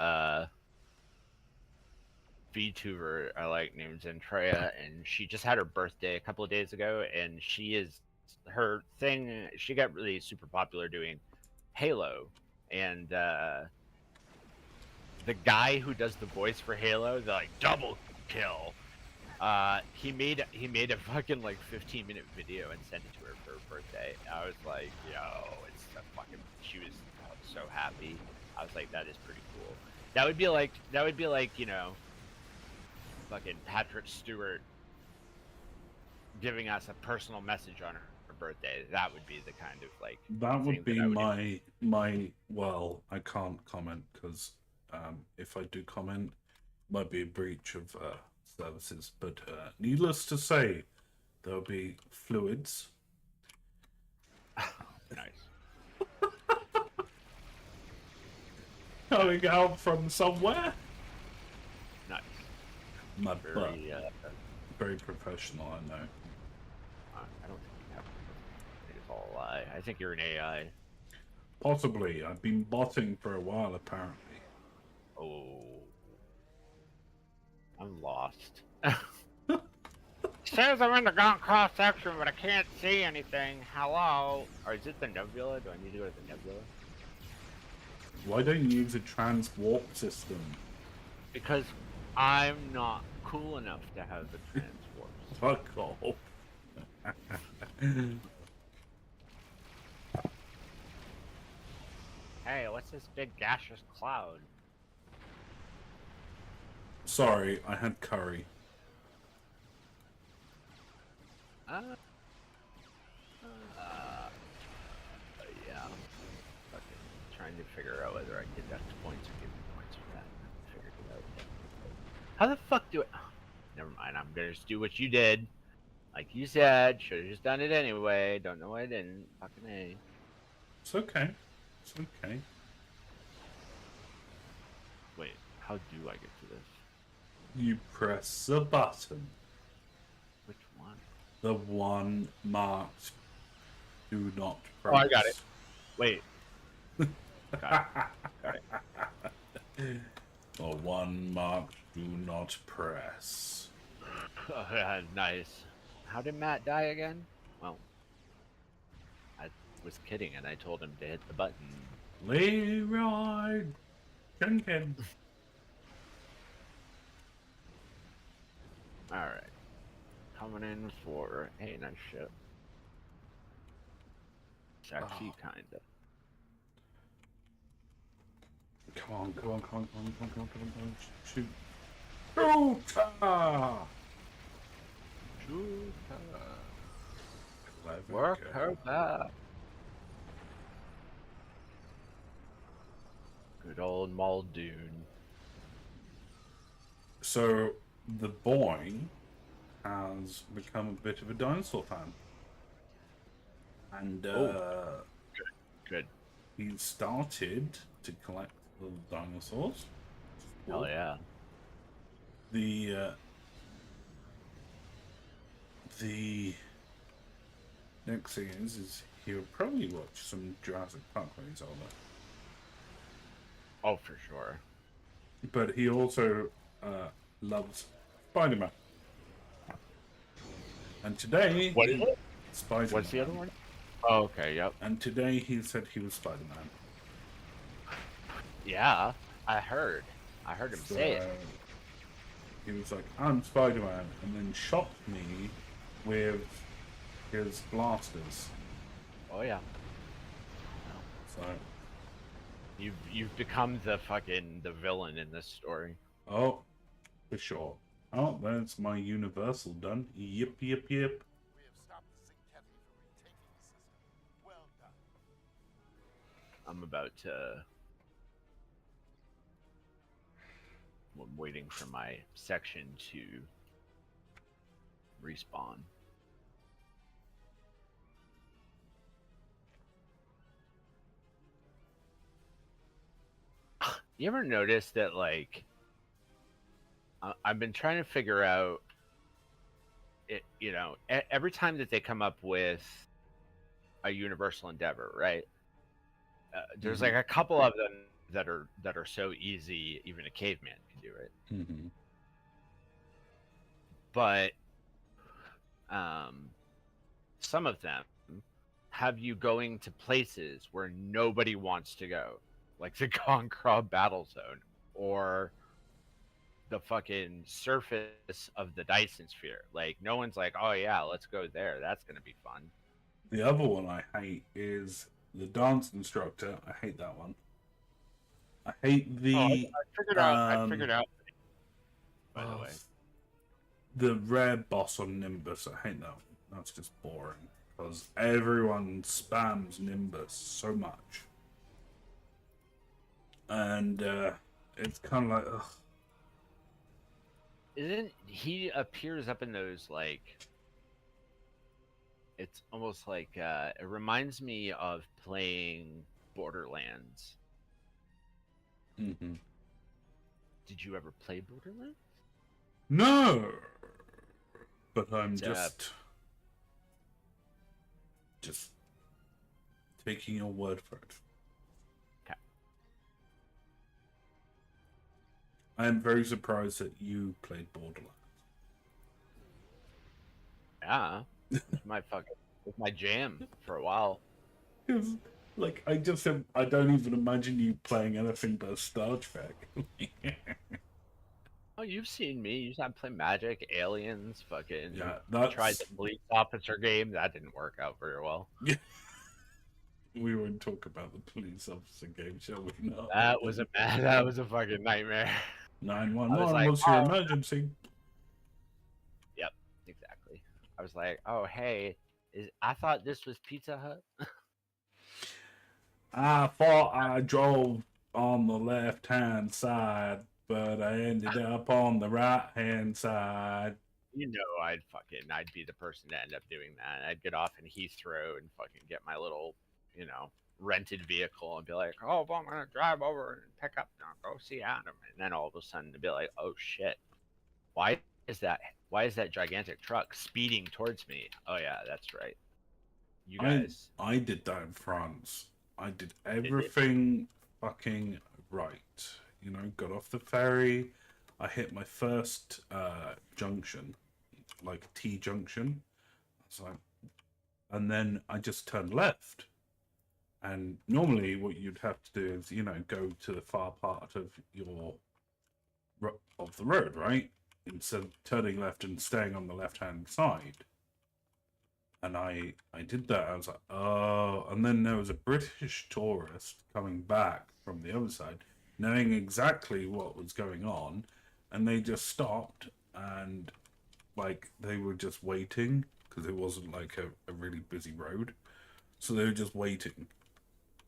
VTuber I like named Zentrea, and she just had her birthday a couple of days ago, and she got really super popular doing Halo, and the guy who does the voice for Halo, the like double kill. He made a fucking like 15-minute video and sent it to her for her birthday. I was like, yo, it's a fucking. She was so happy. I was like, that is pretty cool. That would be like you know, fucking Patrick Stewart giving us a personal message on her birthday. That would be the kind of like.
That would
thing
be
that I would
my well, I can't comment because if I do comment, it might be a breach of services. But needless to say, there'll be fluids.
Nice.
Coming out from somewhere.
Nice.
My butt.
Very,
Very professional, I know.
I don't think you have. I think it's all a lie. I think you're an AI.
Possibly. I've been botting for a while, apparently.
Oh, I'm lost. Says I'm in the gone cross section, but I can't see anything. Hello? Or is it the nebula? Do I need to go to the nebula?
Why don't you use a trans warp system?
Because I'm not cool enough to have the transwarps.
Fuck off.
Hey, what's this big gaseous cloud?
Sorry, I had curry.
Yeah. Fucking trying to figure out whether I deduct points or give me points for that. I figured it out. How the fuck do I... Never mind, I'm gonna just do what you did. Like you said, should've just done it anyway. Don't know why I didn't. Fucking A.
It's okay. It's okay.
Wait, how do I get to this?
You press the button.
Which one?
The one marked do not press.
Oh, I got it. Wait. Got it.
The one marked do not press.
Oh, yeah, nice. How did Matt die again? Well, I was kidding and I told him to hit the button.
Leroy Jenkins.
Alright. Coming in for a nice ship. Sexy, kinda.
Come on, come on, come on, come on, come on, come on, come on, come on. Shoot. Shoot!
Shoot
Clever
Work
girl.
her back. Good old Muldoon.
So, the boy has become a bit of a dinosaur fan. And
Good.
he started to collect little dinosaurs.
Hell yeah.
The next thing is he'll probably watch some Jurassic Park when he's older.
Oh, for sure.
But he also loves Spider-Man. And today...
What is it?
Spider-Man.
What's the other one? Oh, okay, yep.
And today he said he was Spider-Man.
Yeah, I heard. I heard him say it.
He was like, I'm Spider-Man, and then shot me with his blasters.
Oh yeah.
So,
You've become the villain in this story.
oh, for sure. Oh, that's my universal done. Yep, yep, yep.
We have stopped the Zinkethi from retaking the system. Well done.
I'm about to. I'm waiting for my section to respawn. You ever notice that, like, I've been trying to figure out it, you know, every time that they come up with a universal endeavor, right? There's like a couple of them that are so easy, even a caveman can do it.
Mm-hmm.
But some of them have you going to places where nobody wants to go, like the Concraw Battle Zone. or the fucking surface of the Dyson sphere. Like no one's like, oh yeah, let's go there. That's gonna be fun.
The other one I hate is the dance instructor. I hate that one. I hate
Oh,
the
I figured out. I
um
figured out. By the
oh,
way,
the rare boss on Nimbus. I hate that one. That's just boring because everyone spams Nimbus so much, and it's kind of like, ugh.
isn't he appears up in those like? It's almost like it reminds me of playing Borderlands.
Mm-hmm.
Did you ever play Borderlands?
No, but I'm
It's,
just taking your word for it.
Okay.
I am very surprised that you played Borderlands.
Yeah, it's my jam for a while.
Because, like, I don't even imagine you playing anything but Star Trek.
Oh, you've seen me. You saw me play Magic, Aliens, fucking.
Yeah,
Tried
that's
the police officer game. That didn't work out very well.
we won't talk about the police officer game, shall we? Not?
That was a that was a fucking nightmare. I was
911.
like,
What's your
oh,
emergency?
yep, exactly. I was like, oh hey, I thought this was Pizza Hut.
I thought I drove on the left hand side, but I ended up on the right hand side.
You know, I'd be the person to end up doing that. I'd get off in Heathrow and fucking get my little, rented vehicle and be like, oh, well, I'm gonna drive over and pick up, go see Adam, and then all of a sudden to be like, oh shit, why is that? Why is that gigantic truck speeding towards me? Oh yeah, that's right. You guys
I did that in France. I did
did it.
everything fucking right. You know, got off the ferry. I hit my first junction, like T junction. I was like, and then I just turned left. And normally, what you'd have to do is, go to the far part of the road, right? Instead of turning left and staying on the left hand side. And I did that. I was like, oh. And then there was a British tourist coming back from the other side, knowing exactly what was going on, and they just stopped and like they were just waiting because it wasn't like a really busy road, so they were just waiting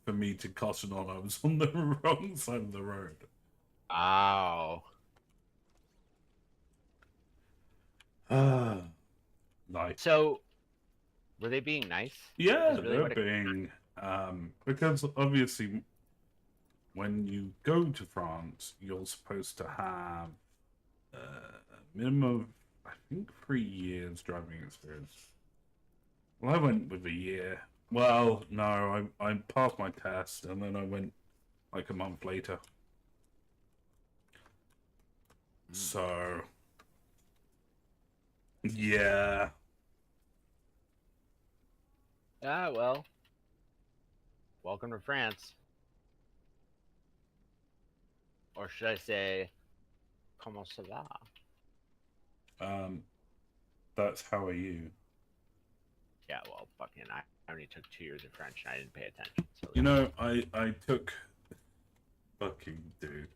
for me to caution on I was on the wrong side of the road.
Ow.
Nice.
So, were they being nice?
Yeah,
Is really
they're
what it-
being because obviously when you go to France, you're supposed to have a minimum of, I think, 3 years driving experience. Well, I went with a year. Well, no, I passed my test and then I went like a month later. So, yeah.
Ah, well. Welcome to France. Or should I say, comment ça va?
That's how are you?
Yeah, well, fucking, I only took 2 years of French and I didn't pay attention. So
You know, I took fucking dude.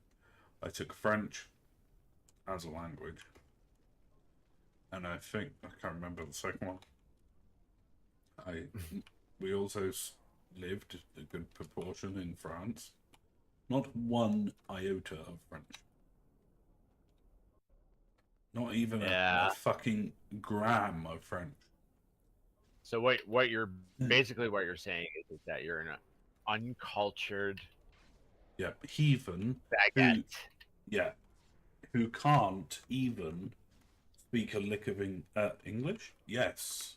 I took French as a language, and I think I can't remember the second one. We also lived a good proportion in France. Not one iota of French. Not even
Yeah.
a fucking gram of French.
So what you're basically what you're saying is that you're an uncultured
Yeah, heathen.
baguette.
Who can't even speak a lick of English? Yes.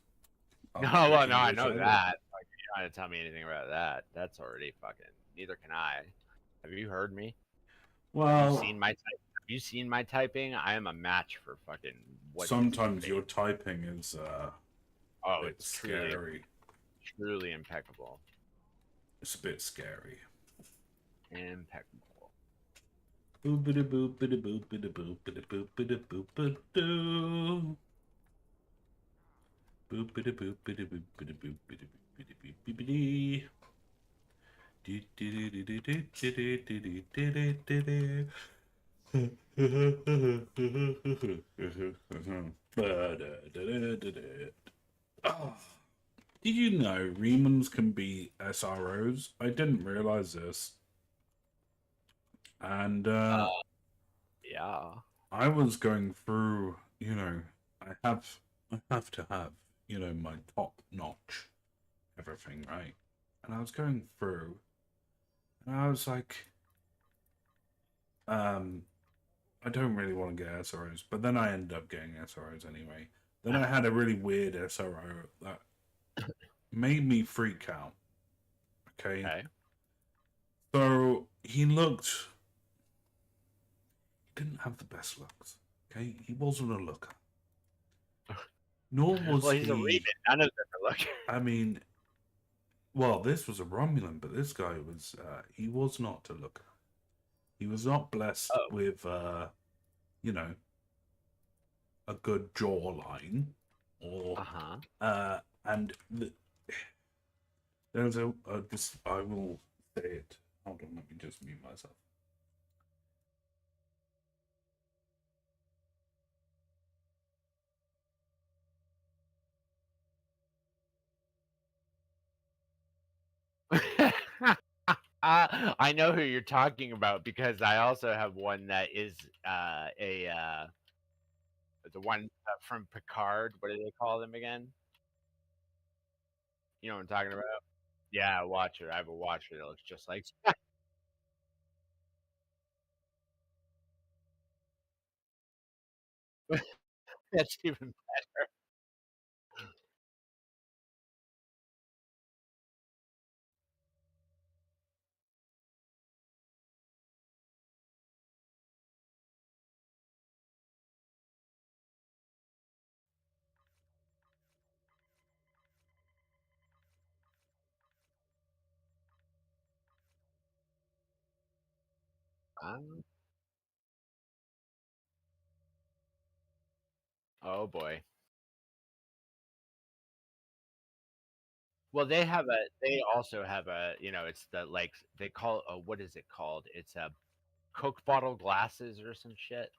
No,
I'll
well,
speak
no, I
English
know
either.
that. Like, you don't have to tell me anything about that. That's already fucking. Neither can I. Have you heard me?
Well,
Have you seen my typing? I am a match for fucking. What
sometimes your typing is
Oh,
bit
it's
scary.
truly impeccable.
It's a bit scary.
Impeccable.
Boopity boopity boopity boopity boopity boopity. Boopity boopity boopity boopity boopity boopity. Do do do do do do do do do do. Oh, did you know Remans can be SROs? I didn't realize this. And
Yeah.
I was going through, I have to have, my top notch everything, right? And I was going through and I was like, I don't really want to get SROs, but then I ended up getting SROs anyway. Then I had a really weird SRO that made me freak out. Okay.
Okay.
So he didn't have the best looks. Okay. He wasn't a looker. Nor was
Well, he's a
he.
Raven. None of them are looking.
I mean, well, this was a Romulan, but this guy was, he was not a looker. He was not blessed
Oh.
with, a good jawline or, and there's this, I will say it. Hold on, let me just mute myself.
I know who you're talking about because I also have one that is the one from Picard. What do they call them again? You know what I'm talking about? Yeah, Watcher. I have a Watcher that looks just like. That's even better. Um, oh boy. Well, they have a. They also have a. It's the like they call. What is it called? It's a Coke bottle glasses or some shit.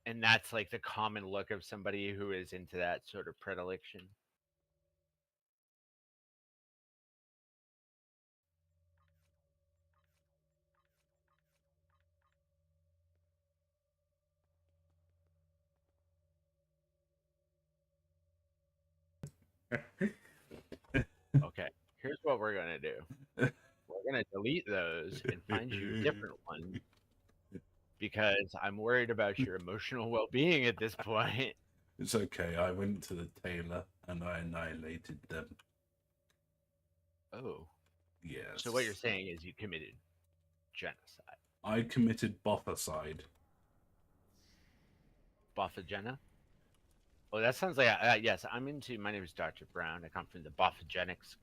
And that's like the common look of somebody who is into that sort of predilection. Okay, here's what we're gonna do. We're gonna delete those and find you different ones because I'm worried about your emotional well-being at this point.
It's okay. I went to the tailor and I annihilated them.
Oh,
Yes.
so what you're saying is you committed genocide.
I committed boffacide.
Bophagena? Oh, that sounds like yes. I'm into. My name is Dr. Brown. I come from the Bophagenics,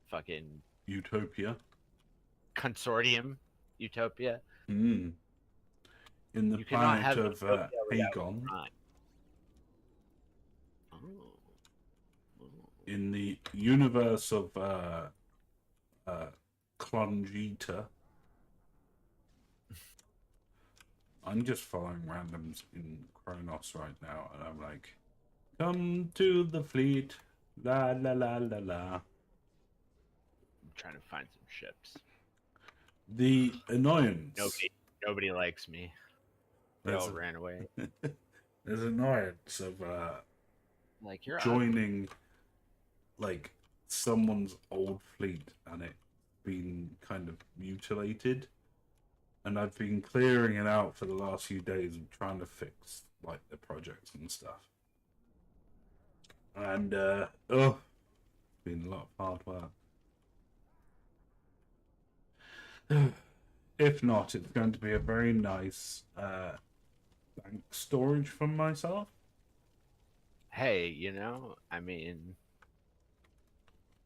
fucking
Utopia.
consortium, Utopia.
Mm. In the
You cannot
planet
have
of
Utopia without
Hagon.
crime. Oh.
In the universe of Klongita. I'm just following randoms in Kronos right now, and I'm like, come to the fleet, la la la la la.
I'm trying to find some ships.
The annoyance.
Nobody likes me. They all ran away.
There's annoyance of
Like you're
joining like someone's old fleet and it being kind of mutilated. And I've been clearing it out for the last few days and trying to fix like the projects and stuff. And it's been a lot of hard work. If not, it's going to be a very nice bank storage for myself.
Hey, I mean,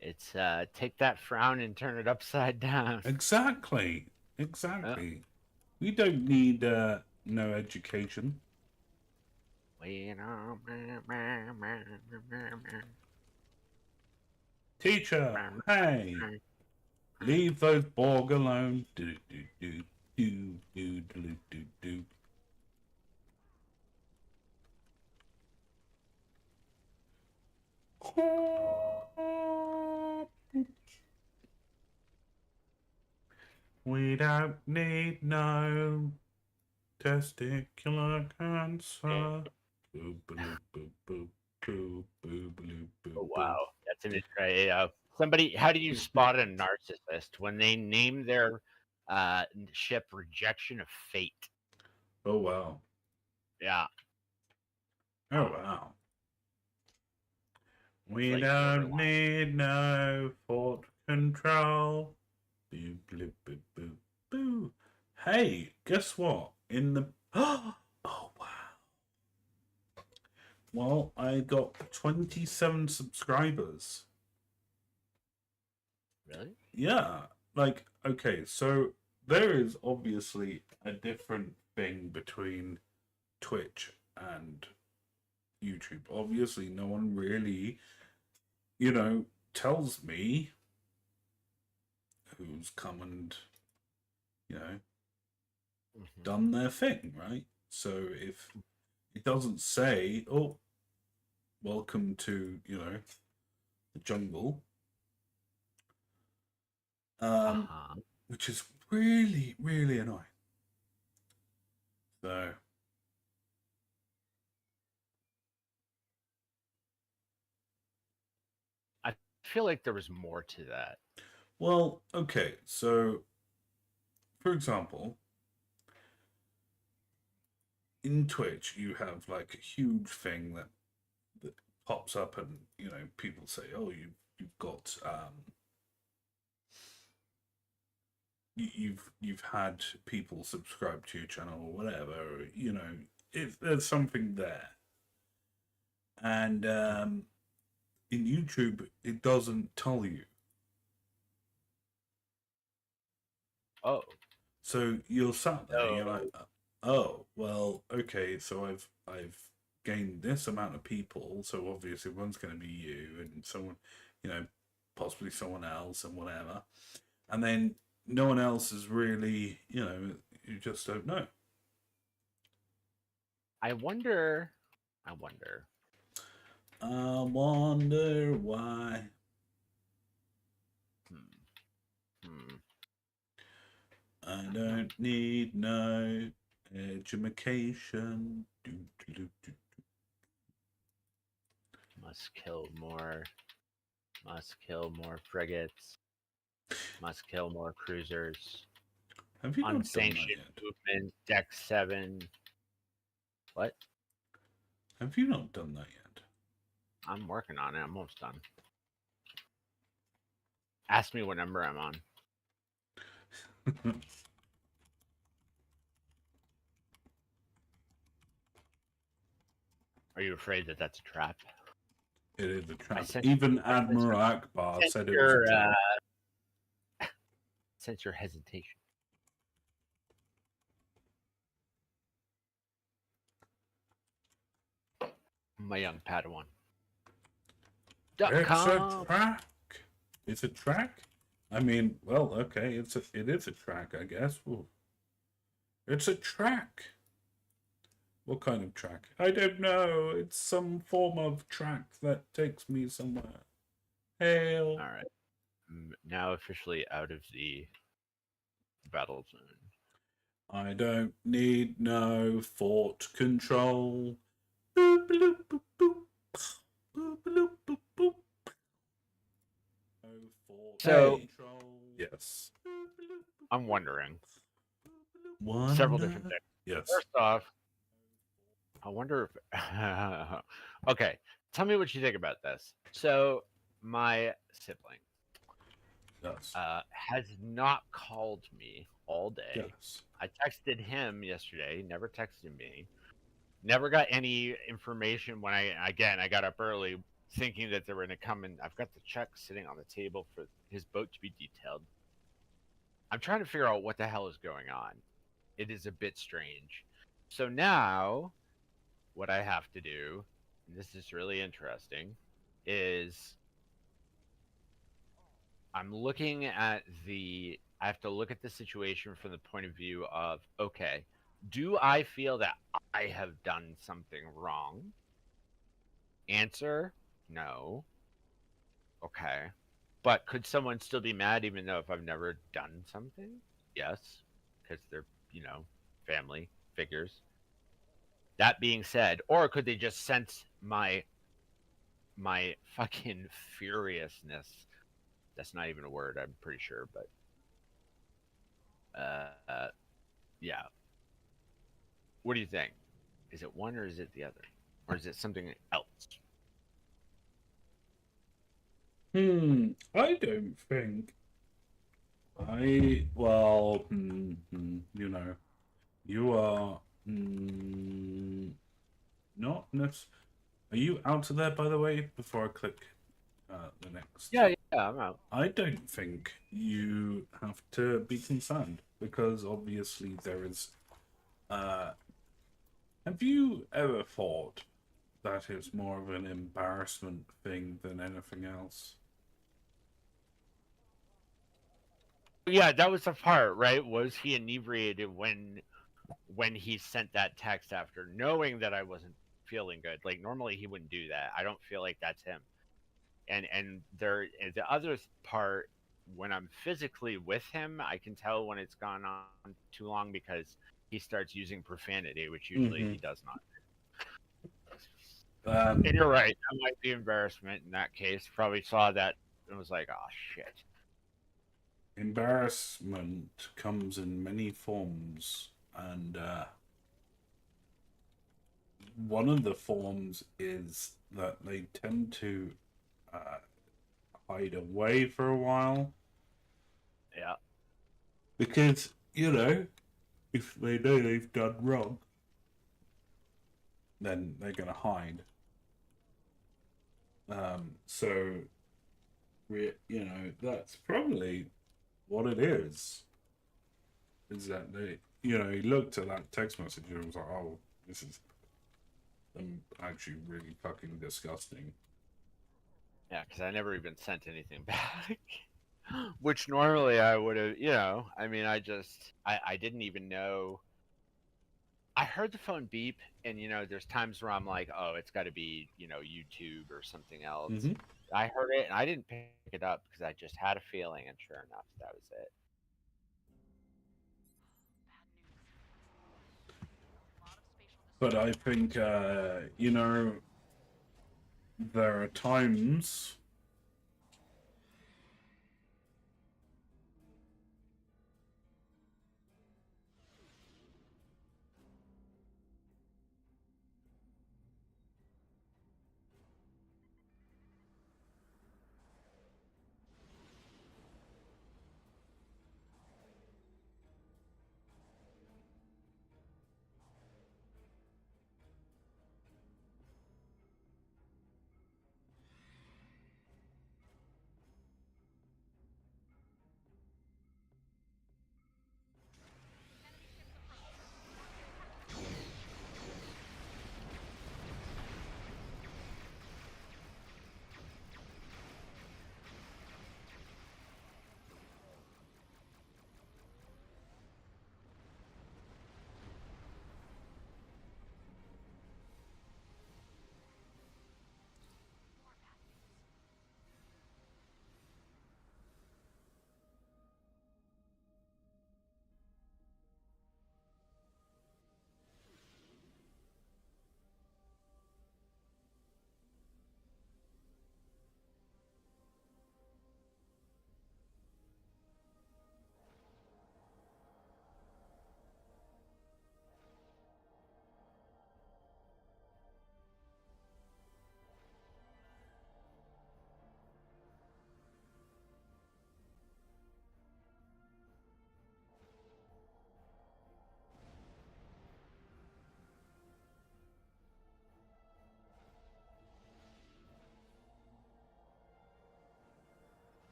it's take that frown and turn it upside down.
Exactly. We don't need no education. Teacher, hey, leave those Borg alone. Do do do do do do do do. We don't need no testicular cancer. Boo boo boo boo boo boo boo boo
Oh
boo.
wow, that's an somebody. How do you spot a narcissist when they name their ship "Rejection of Fate"?
Oh wow.
Yeah,
Oh wow. We
like
don't
borderline.
need no thought control. Boo boo boo boo boo. Hey, guess what? In the oh wow. Well, I got 27 subscribers.
Really?
Yeah, like okay, so there is obviously a different thing between Twitch and YouTube. Obviously, no one really, tells me who's come and, you know,
Mhm.
done their thing, right? So if it doesn't say, oh, welcome to, the jungle,
Uh-huh.
which is really, really annoying. So,
I feel like there was more to that.
well, okay, so for example, in Twitch, you have like a huge thing that pops up, and people say, "Oh, you've got you've had people subscribe to your channel or whatever." Or, if there's something there, and in YouTube, it doesn't tell you.
Oh,
So you're sat there, you're like,
so
"Oh, well, okay, so I've gained this amount of people, so obviously one's going to be you and someone, you know, possibly someone else and whatever." And then no one else is really, you just don't know.
I wonder. I wonder.
I wonder why.
Hmm. Hmm.
I don't need no education.
Must kill more. Must kill more frigates. Must kill more cruisers.
Have you not done that
Unsanctioned
yet?
movement. Deck 7. What?
Have you not done that yet?
I'm working on it. I'm almost done. Ask me what number I'm on. Are you afraid that that's a trap?
It is a
I
trap.
sense,
Even
I sense,
Admiral Akbar
sense
said it was a
your
trap.
sense your hesitation. My young Padawan.
It's a
.com.
track. It's a track. I mean, well, okay, it is a track, I guess. Ooh. It's a track. What kind of track? I don't know. It's some form of track that takes me somewhere. Hail.
All right. Now officially out of the battle zone.
I don't need no fort control. Boop, bloop, boop, boop. Boop, bloop, boop, boop. No fort
So
control. Yes.
I'm wondering several
Wonder.
different things.
Yes.
First off, I wonder if. Okay, tell me what you think about this. So my sibling
Yes.
has not called me all day.
Yes.
I texted him yesterday. Never texted me. Never got any information when I got up early thinking that they were going to come and I've got the check sitting on the table for his boat to be detailed. I'm trying to figure out what the hell is going on. It is a bit strange. So now, what I have to do, and this is really interesting, is I'm looking at I have to look at the situation from the point of view of, okay, do I feel that I have done something wrong? Answer, no. Okay. But could someone still be mad even though if I've never done something? Yes, because they're, family figures. That being said, or could they just sense my fucking furiousness? That's not even a word, I'm pretty sure, but yeah. What do you think? Is it one or is it the other? Or is it something else?
I don't think. Well, you are not necessarily. Are you out of there, by the way, before I click the next?
Yeah, I'm out.
I don't think you have to be concerned because obviously there is. Have you ever thought that it's more of an embarrassment thing than anything else?
Yeah, that was the part, right? Was he inebriated when he sent that text after knowing that I wasn't feeling good? Like normally he wouldn't do that. I don't feel like that's him. And the other part, when I'm physically with him, I can tell when it's gone on too long because he starts using profanity, which usually he does not. And you're right, that might be embarrassment in that case. Probably saw that and was like, oh shit.
Embarrassment comes in many forms, and one of the forms is that they tend to hide away for a while.
Yeah.
Because, if they know they've done wrong, then they're going to hide. That's probably what it is. Is that he looked at that text message and was like, oh, this is actually really fucking disgusting.
Yeah, because I never even sent anything back. Which normally I would have, I mean, I didn't even know. I heard the phone beep, and, there's times where I'm like, oh, it's got to be, YouTube or something else.
Mm-hmm.
I heard it, and I didn't pick it up because I just had a feeling, and sure enough, that was it.
But I think, there are times